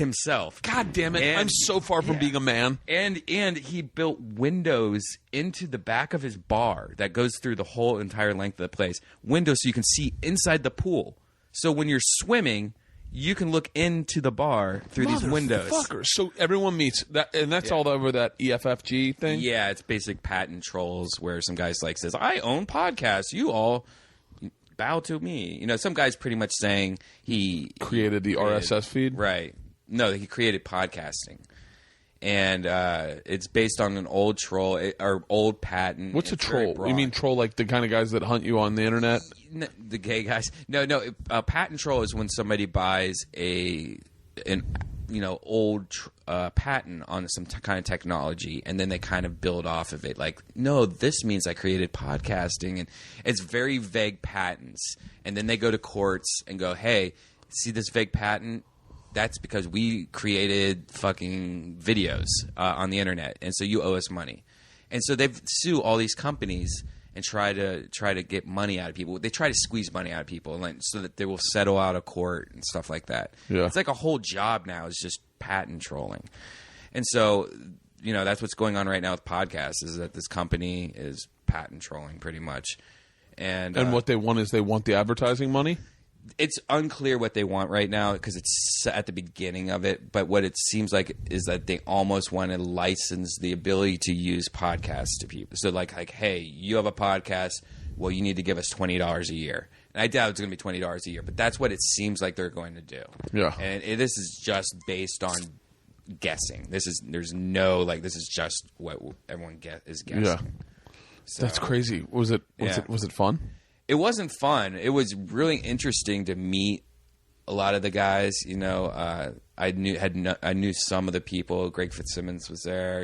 God damn it! I'm so far from being a man. And he built windows into the back of his bar that goes through the whole entire length of the place. Windows so you can see inside the pool. So when you're swimming, you can look into the bar through these windows. Fuckers. So everyone meets that, and that's all over that EFFG thing. Yeah, it's basic patent trolls where some guys says, "I own podcasts. You all bow to me." Some guy's pretty much saying he created the RSS feed. Right. No, he created podcasting. And it's based on an old troll or old patent. What's a troll? You mean troll like the kind of guys that hunt you on the internet? The gay guys? No. A patent troll is when somebody buys an old patent on some kind of technology, and then they kind of build off of it. No, this means I created podcasting, and it's very vague patents. And then they go to courts and go, "Hey, see this vague patent? That's because we created fucking videos on the internet, and so you owe us money." And so they've sue all these companies and try to get money out of people. They try to squeeze money out of people, so that they will settle out of court and stuff like that. Yeah. It's like a whole job now is just patent trolling. And so, that's what's going on right now with podcasts is that this company is patent trolling pretty much. And what they want is they want the advertising money? It's unclear what they want right now because it's at the beginning of it. But what it seems like is that they almost want to license the ability to use podcasts to people. So hey, you have a podcast. Well, you need to give us $20 a year. And I doubt it's going to be $20 a year, but that's what it seems like they're going to do. Yeah. And this is just based on guessing. This is just what everyone is guessing. Yeah. So, that's crazy. Was it fun? It wasn't fun. It was really interesting to meet a lot of the guys. I knew some of the people. Greg Fitzsimmons was there,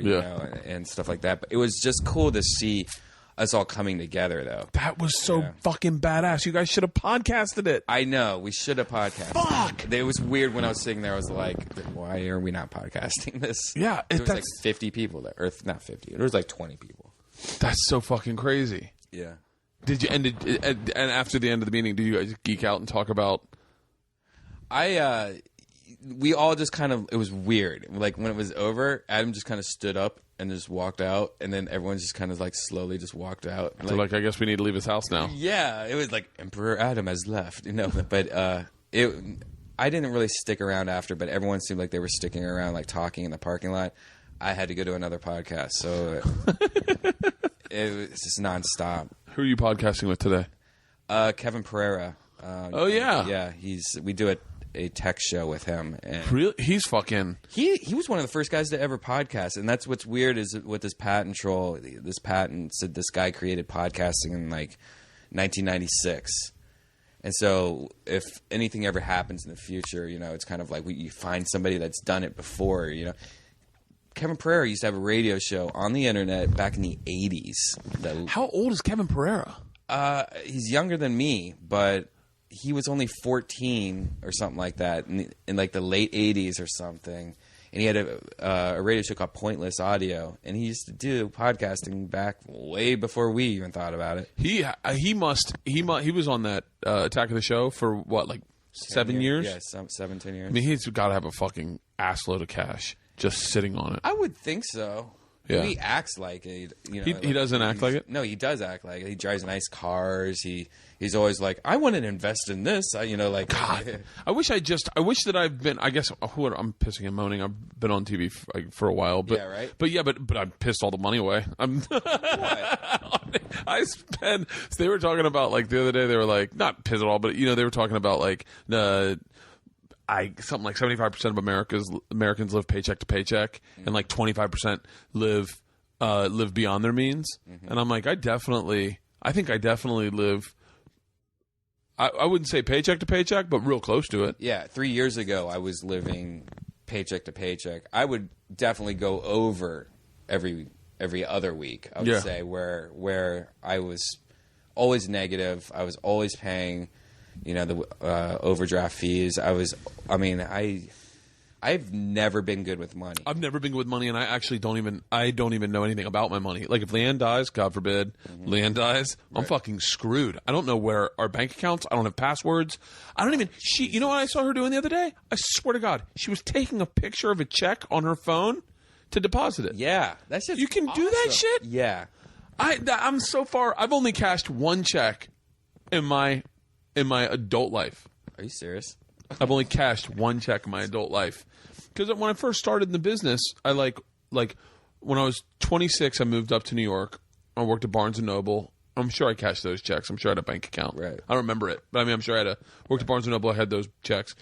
and stuff like that. But it was just cool to see us all coming together, though. That was so fucking badass. You guys should have podcasted it. I know. We should have podcasted. Fuck! It was weird when I was sitting there. I was like, why are we not podcasting this? Yeah. There was 50 people there. Or not 50. There was 20 people. That's so fucking crazy. Yeah. Did you and after the end of the meeting, did you guys geek out and talk about? We all just kind of, it was weird. When it was over, Adam just kind of stood up and just walked out, and then everyone just kind of slowly just walked out. So I guess we need to leave his house now. Yeah, it was Emperor Adam has left, But I didn't really stick around after, but everyone seemed like they were sticking around, talking in the parking lot. I had to go to another podcast, so it was just nonstop. Who are you podcasting with today? Kevin Pereira. Oh yeah, yeah. We do a tech show with him. And really, he's fucking. He was one of the first guys to ever podcast, and that's what's weird is with this patent troll. This patent said this guy created podcasting in 1996, and so if anything ever happens in the future, it's kind of you find somebody that's done it before, Kevin Pereira used to have a radio show on the internet back in the 80s. How old is Kevin Pereira? He's younger than me, but he was only 14 or something like that in the late 80s or something. And he had a radio show called Pointless Audio, and he used to do podcasting back way before we even thought about it. He was on that Attack of the Show for what 7 years? Yeah, 10 years. I mean, he's got to have a fucking assload of cash just sitting on it. I would think so. Yeah. He acts like it. He doesn't act like it? No, he does act like it. He drives nice cars. He's always like, I want to invest in this. God. I wish that I've been, I guess, I'm pissing and moaning. I've been on TV for a while. But, yeah, right? But I pissed all the money away. What? I spent, they were talking about, the other day, they were not piss at all, but, they were talking about, something like 75% of Americans live paycheck to paycheck, and 25% live beyond their means. Mm-hmm. And I'm I think I definitely live I wouldn't say paycheck to paycheck, but real close to it. Yeah, 3 years ago, I was living paycheck to paycheck. I would definitely go over every other week, I would say, where I was always negative. I was always paying, the overdraft fees. I've never been good with money. I've never been good with money, and I actually don't even know anything about my money. Like if Leanne dies, God forbid, Leanne dies, I'm fucking screwed. I don't know where our bank accounts. I don't have passwords. I don't even. You know what I saw her doing the other day? I swear to God, she was taking a picture of a check on her phone to deposit it. Yeah, that's just you can do that shit. Yeah, I'm so far. I've only cashed one check in my adult life. Are you serious? I've only cashed one check in my adult life. Because when I first started in the business, I like when I was 26, I moved up to New York. I worked at Barnes & Noble. I'm sure I cashed those checks. I'm sure I had a bank account. Right. I don't remember it. But I'm sure I worked at Barnes & Noble. I had those checks.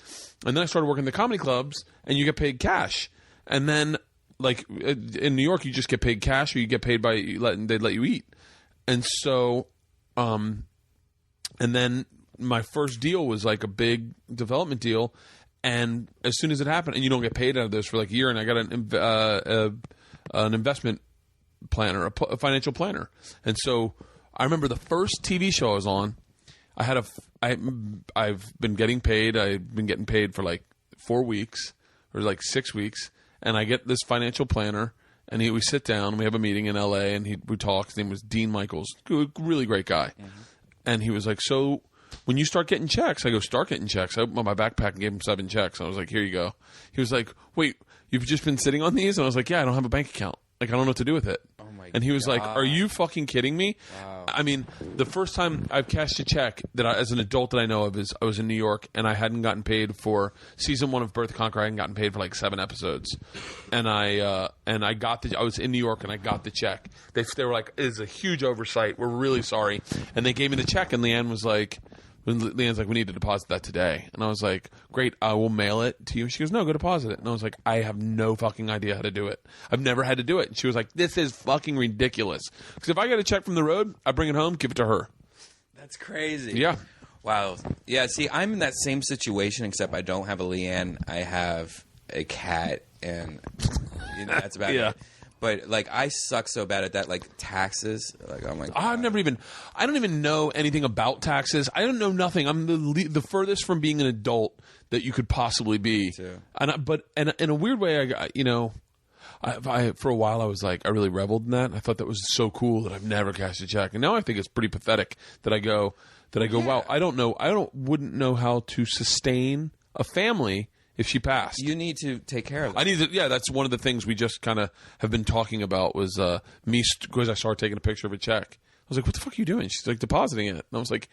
And then I started working in the comedy clubs, and you get paid cash. And then, like, in New York, you just get paid cash, or you get paid by they'd let you eat. And so, and then my first deal was like a big development deal, and as soon as it happened, and you don't get paid out of this for like a year, and I got an investment planner, a financial planner, and so I remember the first TV show I was on. I've been getting paid. I've been getting paid for like 4 weeks or like 6 weeks, and I get this financial planner, and we sit down, and we have a meeting in L.A., and we talk. His name was Dean Michaels, really great guy, and he was like, so. When you start getting checks, I go, start getting checks. I opened my backpack and gave him 7 checks. I was like, here you go. He was like, wait, you've just been sitting on these? And I was like, yeah, I don't have a bank account. Like, I don't know what to do with it. Oh my and he was God. like, are you fucking kidding me? Wow. I mean, the first time I've cashed a check as an adult that I know of is I was in New York, and I hadn't gotten paid for season 1 of Birth Conquer. I hadn't gotten paid for like 7 episodes. And I was in New York, and I got the check. They were like, it is a huge oversight. We're really sorry. And they gave me the check, and Leanne's like, we need to deposit that today. And I was like, great, I will mail it to you. She goes, no, go deposit it. And I was like, I have no fucking idea how to do it. I've never had to do it. And she was like, this is fucking ridiculous. Because if I get a check from the road, I bring it home, give it to her. That's crazy. Yeah. Wow. Yeah, see, I'm in that same situation, except I don't have a Leanne. I have a cat, and that's about it. But like, I suck so bad at that, like taxes. Like, I'm like, I don't even know anything about taxes. I don't know nothing. I'm the furthest from being an adult that you could possibly be. Too. But in a weird way, I for a while I was like, I really reveled in that. I thought that was so cool that I've never cashed a check, and now I think it's pretty pathetic that I go, wow, wouldn't know how to sustain a family. If she passed, you need to take care of that. Yeah, that's one of the things we just kind of have been talking about was me because I started taking a picture of a check. I was like, "What the fuck are you doing?" She's like, "Depositing it." And I was like,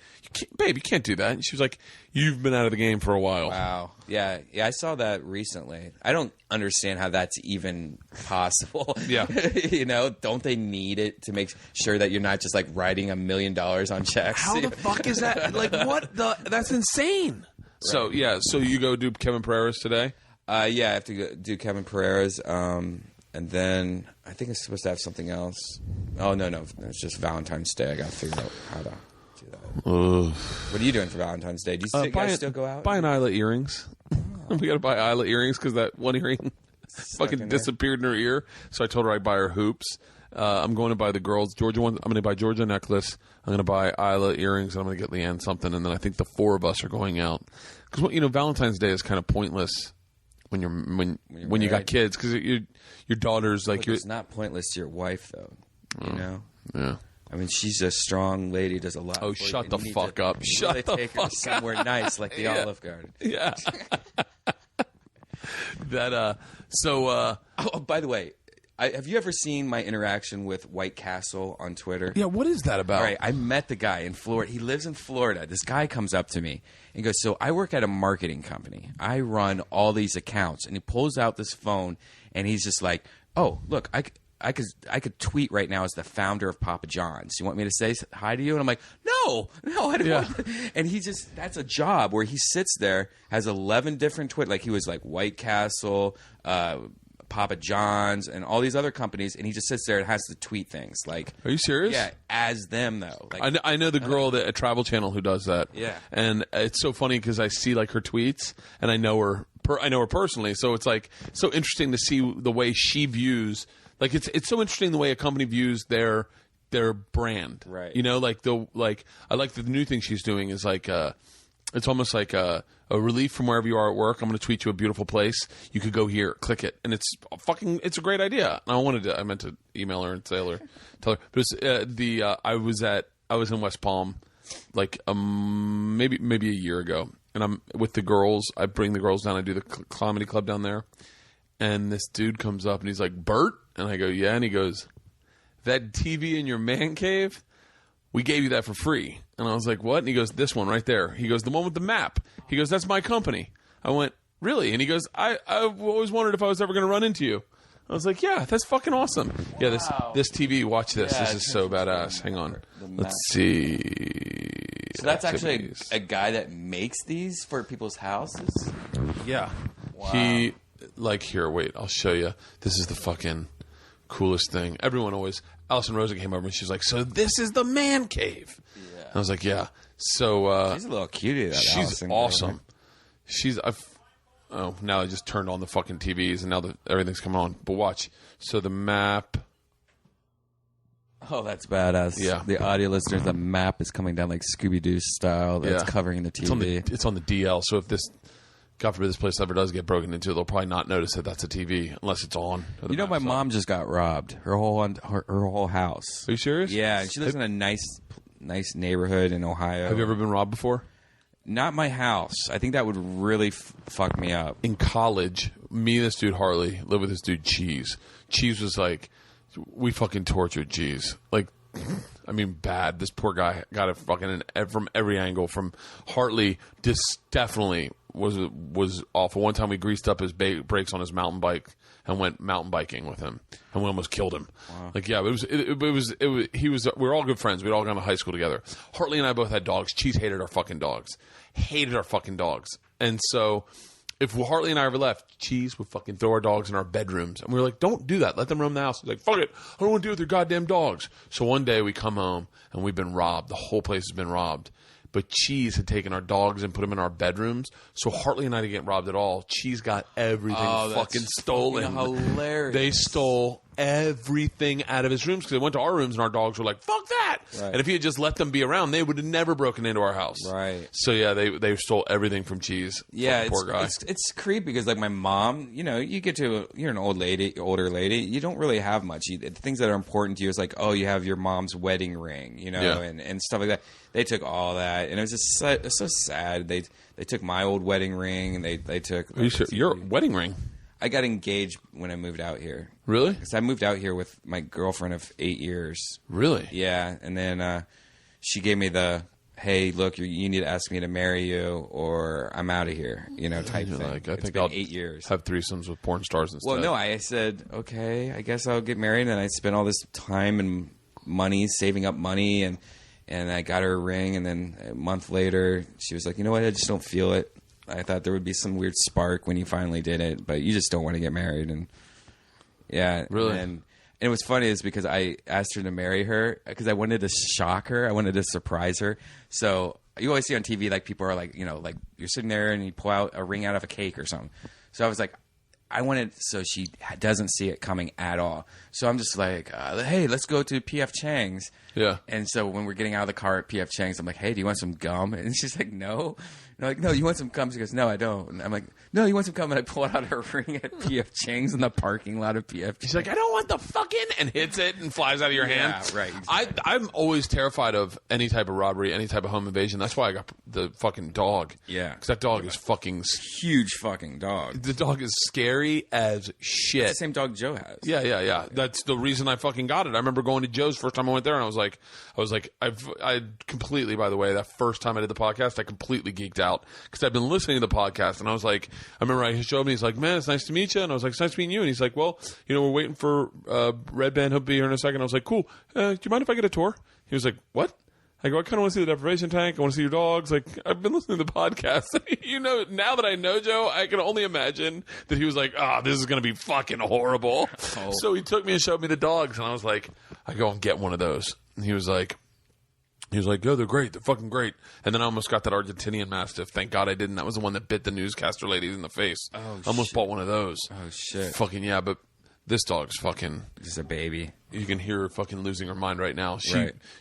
"Babe, you can't do that." And she was like, "You've been out of the game for a while." Wow. Yeah, I saw that recently. I don't understand how that's even possible. Yeah. Don't they need it to make sure that you're not just like writing $1 million on checks? How the fuck is that? Like, what the? That's insane. Right. So you go do Kevin Pereira's today? I have to go do Kevin Pereira's, and then I think I'm supposed to have something else. Oh, no, it's just Valentine's Day. I got to figure out how to do that. What are you doing for Valentine's Day? Do you guys still go out? Buying Isla earrings. Oh. We got to buy Isla earrings because that one earring fucking disappeared in her ear. So I told her I'd buy her hoops. I'm going to buy the girls Georgia ones. I'm going to buy Georgia a necklace. I'm going to buy Isla earrings, and I'm going to get Leanne something. And then I think the 4 of us are going out because Valentine's Day is kind of pointless when you got kids because your daughter's like. It's not pointless to your wife though. Yeah. I mean, she's a strong lady. Does a lot. Oh, shut the fuck up! Shut the take fuck her somewhere nice like the Olive Garden. Yeah. Oh, by the way. Have you ever seen my interaction with White Castle on Twitter? Yeah, what is that about? All right, I met the guy in Florida. He lives in Florida. This guy comes up to me and goes, so I work at a marketing company. I run all these accounts. And he pulls out this phone, and he's just like, oh, look, I could tweet right now as the founder of Papa John's. You want me to say hi to you? And I'm like, no, I don't want to. And that's a job where he sits there, has 11 different tweets. Like he was like White Castle, Papa John's and all these other companies, and he just sits there and has to tweet things like. Are you serious? Yeah, as them though. Like, I know the girl at Travel Channel who does that. Yeah. And it's so funny because I see like her tweets, and I know her. I know her personally, so it's like so interesting to see the way she views. Like it's so interesting the way a company views their brand. Right. You know, I like the new thing she's doing is like it's almost like a relief from wherever you are at work. I'm going to tweet you a beautiful place. You could go here, click it, and it's a great idea. I meant to email her and tell her. But I was in West Palm, like maybe a year ago, and I'm with the girls. I bring the girls down. I do the comedy club down there, and this dude comes up and he's like, "Bert," and I go, "Yeah," and he goes, "That TV in your man cave? We gave you that for free." And I was like, "What?" And he goes, "This one right there." He goes, "The one with the map." He goes, "That's my company." I went, "Really?" And he goes, I've always wondered if I was ever going to run into you. I was like, "Yeah, that's fucking awesome." Wow. Yeah, this TV, watch this. Yeah, this is so badass. Hang on. Let's see. So that's actually a guy that makes these for people's houses? Yeah. Wow. He, like, here, wait, I'll show you. This is the fucking coolest thing. Everyone always... Allison Rosa came over and she was like, "So this is the man cave." Yeah. And I was like, "Yeah." So she's a little cutie. She's Allison awesome. Now I just turned on the fucking TVs and now everything's coming on. But watch. So the map. Oh, that's badass. Yeah. The audio listeners, the map is coming down like Scooby-Doo style. That's covering the TV. It's on the DL. So if this, God forbid, this place ever does get broken into, they'll probably not notice that that's a TV unless it's on. You know, my mom just got robbed. Her whole house. Are you serious? Yeah, and she lives in a nice neighborhood in Ohio. Have you ever been robbed before? Not my house. I think that would really fuck me up. In college, me and this dude Harley lived with this dude Chive. Chive was like, we fucking tortured Cheese. Like, I mean, bad. This poor guy got it fucking from every angle. From Hartley, this definitely was awful. One time we greased up his brakes on his mountain bike and went mountain biking with him, and we almost killed him. Wow. Like, yeah, we were all good friends. We'd all gone to high school together. Hartley and I both had dogs. Cheese hated our fucking dogs. And so if Hartley and I ever left, Cheese would fucking throw our dogs in our bedrooms. And we were like, "Don't do that. Let them roam the house." He's like, "Fuck it. I don't want to deal with your goddamn dogs." So one day we come home and we've been robbed. The whole place has been robbed. But Cheese had taken our dogs and put them in our bedrooms. So Hartley and I didn't get robbed at all. Cheese got everything fucking stolen. Hilarious. They stole everything out of his rooms because they went to our rooms and our dogs were like, "Fuck that!" Right. And if he had just let them be around, they would have never broken into our house. Right. So yeah, they stole everything from Cheese. Yeah, poor guy. It's creepy because like my mom, you're an older lady, you don't really have much. The things that are important to you is like, oh, you have your mom's wedding ring, and stuff like that. They took all that, and it was just so sad. They took my old wedding ring, and they took your wedding ring. I got engaged when I moved out here. Really? Because I moved out here with my girlfriend of 8 years. Really? Yeah, and then she gave me the, "Hey, look, you need to ask me to marry you, or I'm out of here," type thing. Like, I think been I'll 8 years. Have threesomes with porn stars instead. Well, no, I said, okay, I guess I'll get married, and I spent all this time and money saving up money, and I got her a ring, and then a month later, she was like, "You know what? I just don't feel it. I thought there would be some weird spark when you finally did it, but you just don't want to get married." And yeah, really. And it was funny is because I asked her to marry her because I wanted to shock her. I wanted to surprise her. So you always see on TV, like people are like, like you're sitting there and you pull out a ring out of a cake or something. So I was like, I wanted so she doesn't see it coming at all. So I'm just like, "Hey, let's go to P.F. Chang's." Yeah. And so when we're getting out of the car at P.F. Chang's, I'm like, "Hey, do you want some gum?" And she's like, "No." And I'm like, "No, you want some gum?" She goes, "No, I don't." And I'm like, "No, you want some gum?" And I pull out her ring at P.F. Chang's in the parking lot of P.F. She's like, "I don't want the fucking," and hits it and flies out of your hand. Yeah, right. Exactly. I'm always terrified of any type of robbery, any type of home invasion. That's why I got the fucking dog. Yeah. Because that dog is fucking... huge fucking dog. The dog is scary as shit. It's the same dog Joe has. Yeah. That's the reason I fucking got it. I remember going to Joe's first time I went there, and I was like, I completely, by the way, that first time I did the podcast, I completely geeked out because I've been listening to the podcast, and I was like, I remember he showed me, he's like, "Man, it's nice to meet you," and I was like, "It's nice to meet you," and he's like, "Well, we're waiting for Redban. He'll be here in a second." I was like, "Cool. Do you mind if I get a tour?" He was like, "What?" I go, I kind of want to see the deprivation tank. I want to see your dogs. Like, I've been listening to the podcast. Now that I know Joe, I can only imagine that he was like, this is going to be fucking horrible. Oh. So he took me and showed me the dogs, and I was like, I go and get one of those. And he was like, yeah, they're great. They're fucking great. And then I almost got that Argentinian Mastiff. Thank God I didn't. That was the one that bit the newscaster ladies in the face. Oh, I almost bought one of those. Oh, shit. Fucking yeah, but this dog's fucking... Just a baby. You can hear her fucking losing her mind right now.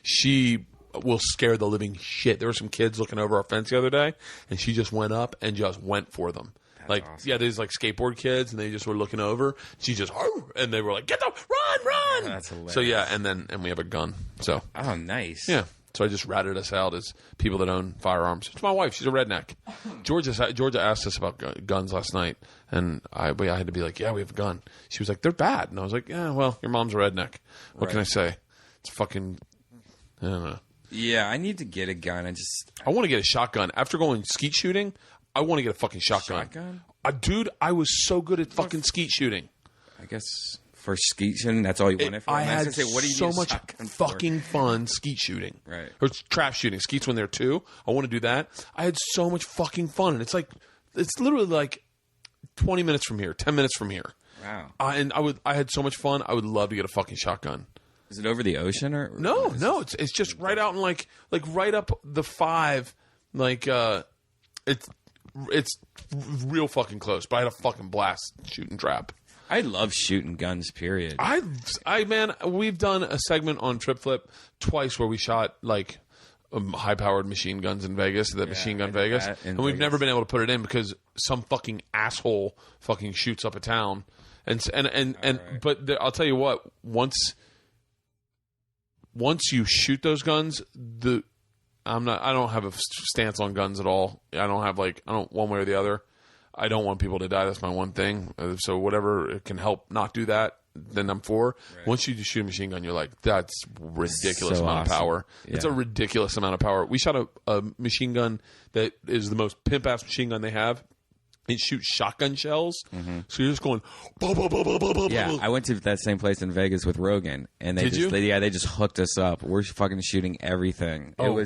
She will scare the living shit. There were some kids looking over our fence the other day, and she just went up and just went for them. That's awesome. Yeah, there's like skateboard kids, and they just were looking over. She just, and they were like, get them, run! That's hilarious. So yeah, and we have a gun. So oh, nice. Yeah. So I just ratted us out as people that own firearms. It's my wife. She's a redneck. Georgia asked us about guns last night, and I had to be like, yeah, we have a gun. She was like, they're bad. And I was like, yeah, well, your mom's a redneck. What can I say? It's fucking, I don't know. Yeah, I need to get a gun. I want to get a shotgun. After going skeet shooting, I want to get a fucking shotgun. Shotgun? Dude, I was so good at fucking skeet shooting. I guess for skeet shooting, that's all you wanted for? I had so much fucking fun skeet shooting. Right. Or trap shooting. Skeet's when they're two. I want to do that. I had so much fucking fun. And it's literally like 20 minutes from here, 10 minutes from here. Wow. I had so much fun. I would love to get a fucking shotgun. Is it over the ocean or no? It's just right out in like right up the 5. Like it's real fucking close. But I had a fucking blast shooting trap. I love shooting guns. Period. Man, we've done a segment on Trip Flip twice where we shot like high-powered machine guns in Vegas, Machine Gun Vegas, and we've never been able to put it in because some fucking asshole fucking shoots up a town. But I'll tell you what, once you shoot those guns, I don't have a stance on guns at all. I don't one way or the other. I don't want people to die. That's my one thing. So whatever it can help not do that, then I'm for. Right. Once you just shoot a machine gun, you're like, that's ridiculous amount of power. Yeah. It's a ridiculous amount of power. We shot a machine gun that is the most pimp-ass machine gun they have. It shoots shotgun shells. Mm-hmm. So you're just going, bah, bah, bah, bah, bah, bah, yeah, I went to that same place in Vegas with Rogan, and they just hooked us up. We're fucking shooting everything. Oh.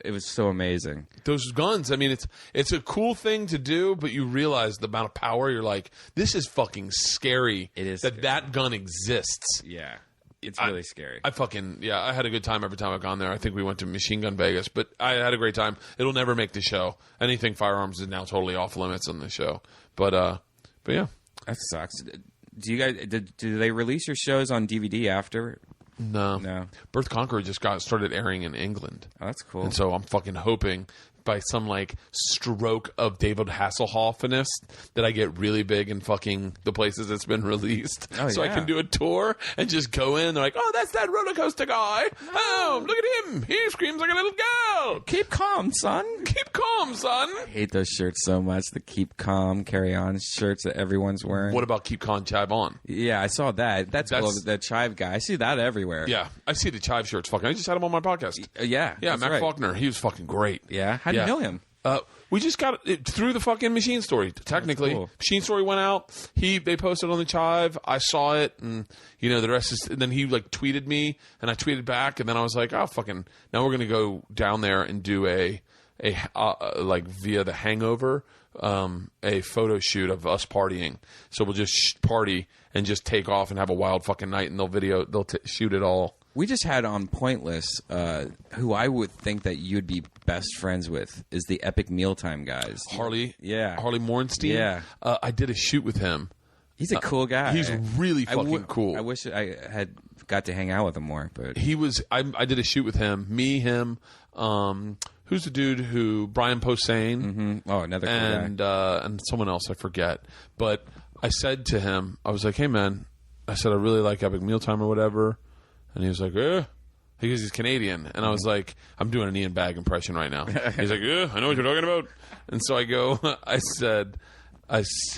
It was so amazing. Those guns, I mean, it's a cool thing to do, but you realize the amount of power. You're like, this is fucking scary. It is that gun exists. Yeah. It's really scary. I had a good time every time I've gone there. I think we went to Machine Gun Vegas, but I had a great time. It'll never make the show. Anything firearms is now totally off limits on the show. But yeah. That sucks. Do you guys do they release your shows on DVD after? No. Birth Conqueror just started airing in England. Oh, that's cool. And so I'm fucking hoping by some like stroke of David Hasselhoff-ness that I get really big in fucking the places it's been released. Oh, so I can do a tour and just go in. They're like, oh, that's that roller coaster guy. No. Oh, look at him. He screams like a little girl. Keep calm, son. Keep calm, son. I hate those shirts so much. The Keep Calm, Carry On shirts that everyone's wearing. What about Keep Calm, Chive On? Yeah, I saw that. That's cool. The Chive guy. I see that everywhere. Yeah, I see the Chive shirts. Fucking, I just had him on my podcast. Yeah, Mac Faulkner. He was fucking great. Yeah, how do you know him? We just got it through the fucking Machine Story. Technically, cool. Machine Story went out. They posted on the Chive. I saw it, and the rest is. And then he like tweeted me, and I tweeted back, and then I was like, oh fucking. Now we're gonna go down there and do a like via The Hangover, a photo shoot of us partying. So we'll just party and just take off and have a wild fucking night, and they'll shoot it all. We just had on Pointless, who I would think that you'd be best friends with, is the Epic Mealtime guys. Harley? Yeah. Harley Morenstein? Yeah. I did a shoot with him. He's a cool guy. He's really fucking cool. I wish I had got to hang out with him more. But he was. I did a shoot with him. Me, him. Who's the dude who Brian Posehn? Mm-hmm. Oh, another cool guy. And someone else I forget. But I said to him, I was like, "Hey man," I said, "I really like Epic Mealtime or whatever." And he was like, because he's Canadian. And I was like, I'm doing an Ian Bagg impression right now. He's like, I know what you're talking about. And so I go,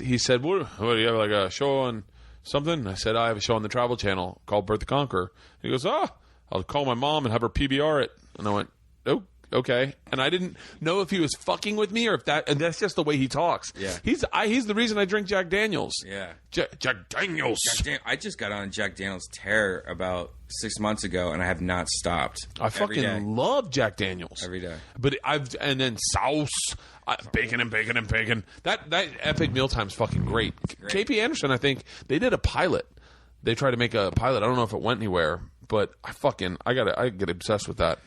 he said, what do you have, like a show on something? I said, I have a show on the Travel Channel called Birth the Conqueror. He goes, I'll call my mom and have her PBR it. And I went, oh, okay? And I didn't know if he was fucking with me or if and that's just the way he talks. Yeah. He's the reason I drink Jack Daniels. Yeah. Jack Daniels. I just got on Jack Daniels tear about 6 months ago, and I have not stopped. I fucking love Jack Daniels every day. But and then sauce, bacon and bacon and bacon. That epic mealtime's fucking great. KP Anderson, I think they did a pilot. They tried to make a pilot. I don't know if it went anywhere, but I get obsessed with that.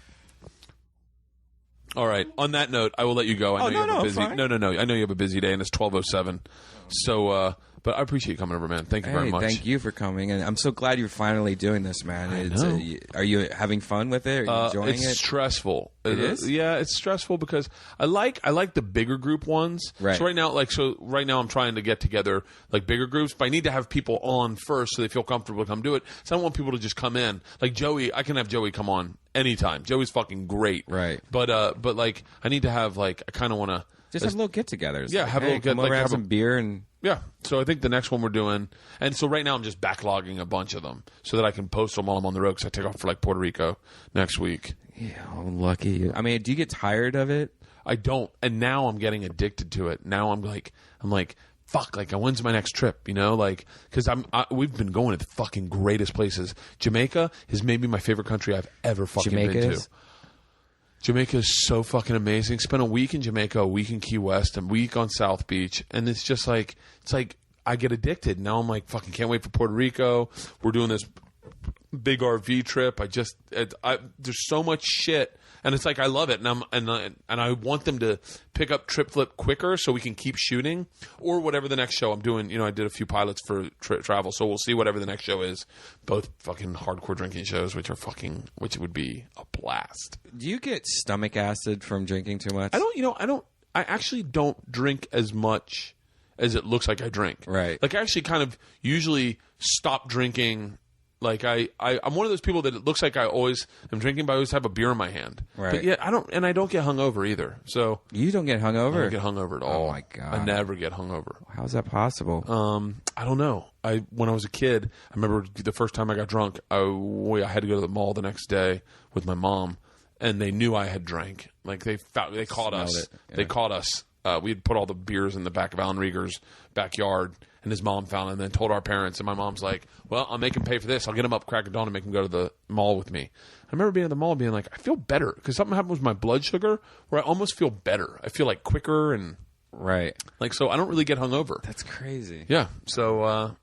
All right. On that note, I will let you go. I know you have a busy. Fine. No. I know you have a busy day, and it's 12:07. So, but I appreciate you coming over, man. Thank you very much. Thank you for coming, and I'm so glad you're finally doing this, man. Are you having fun with it? Are you enjoying it? It's stressful. It is? Yeah, it's stressful because I like the bigger group ones. Right. So right now I'm trying to get together like bigger groups, but I need to have people on first so they feel comfortable to come do it. So I don't want people to just come in. Like Joey, I can have Joey come on anytime. Joey's fucking great. Right. But like I need to have I kind of want to just have little get-togethers. Yeah, have a little come over, have some beer and. Yeah, so I think the next one we're doing, and so right now I'm just backlogging a bunch of them so that I can post them while I'm on the road because I take off for Puerto Rico next week. Yeah, lucky you. I mean, do you get tired of it? I don't, and now I'm getting addicted to it. Now I'm like, fuck, when's my next trip? Because we've been going to the fucking greatest places. Jamaica is maybe my favorite country I've ever fucking been to. Jamaica is so fucking amazing. Spent a week in Jamaica, a week in Key West, a week on South Beach, and it's just I get addicted. Now I'm fucking can't wait for Puerto Rico. We're doing this big RV trip. There's so much shit, and it's I love it, and I want them to pick up Trip Flip quicker so we can keep shooting or whatever the next show I'm doing. I did a few pilots for travel, so we'll see whatever the next show is. Both fucking hardcore drinking shows, which would be a blast. Do you get stomach acid from drinking too much? I actually don't drink as much as it looks like I drink. Right. I actually kind of usually stop drinking. I'm one of those people that it looks like I always am drinking, but I always have a beer in my hand. Right. But yeah, I don't get hungover either. So you don't get hungover? I don't get hungover at all. Oh my God. I never get hungover. How is that possible? I don't know. When I was a kid, I remember the first time I got drunk, I had to go to the mall the next day with my mom, and they knew I had drank. They caught us. Yeah. They caught us. We had put all the beers in the back of Alan Rieger's backyard, and his mom found it and then told our parents, and my mom's like, well, I'll make him pay for this. I'll get him up crack of dawn and make him go to the mall with me. I remember being at the mall being I feel better because something happened with my blood sugar where I almost feel better. I feel quicker and right. So I don't really get hungover. That's crazy. Yeah. So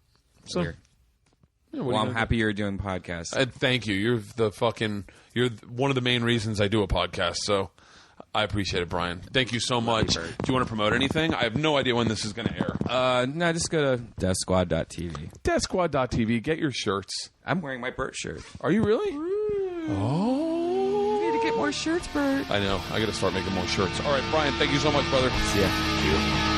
weird. Yeah, well, I'm happy you're doing podcasts. Thank you. You're one of the main reasons I do a podcast. So I appreciate it, Brian. Thank you so much. Do you want to promote anything? I have no idea when this is going to air. No, just go to deathsquad.tv. Deathsquad.tv. Get your shirts. I'm wearing my Bert shirt. Are you really? Oh. You need to get more shirts, Bert. I know. I got to start making more shirts. All right, Brian, thank you so much, brother. See ya. See you.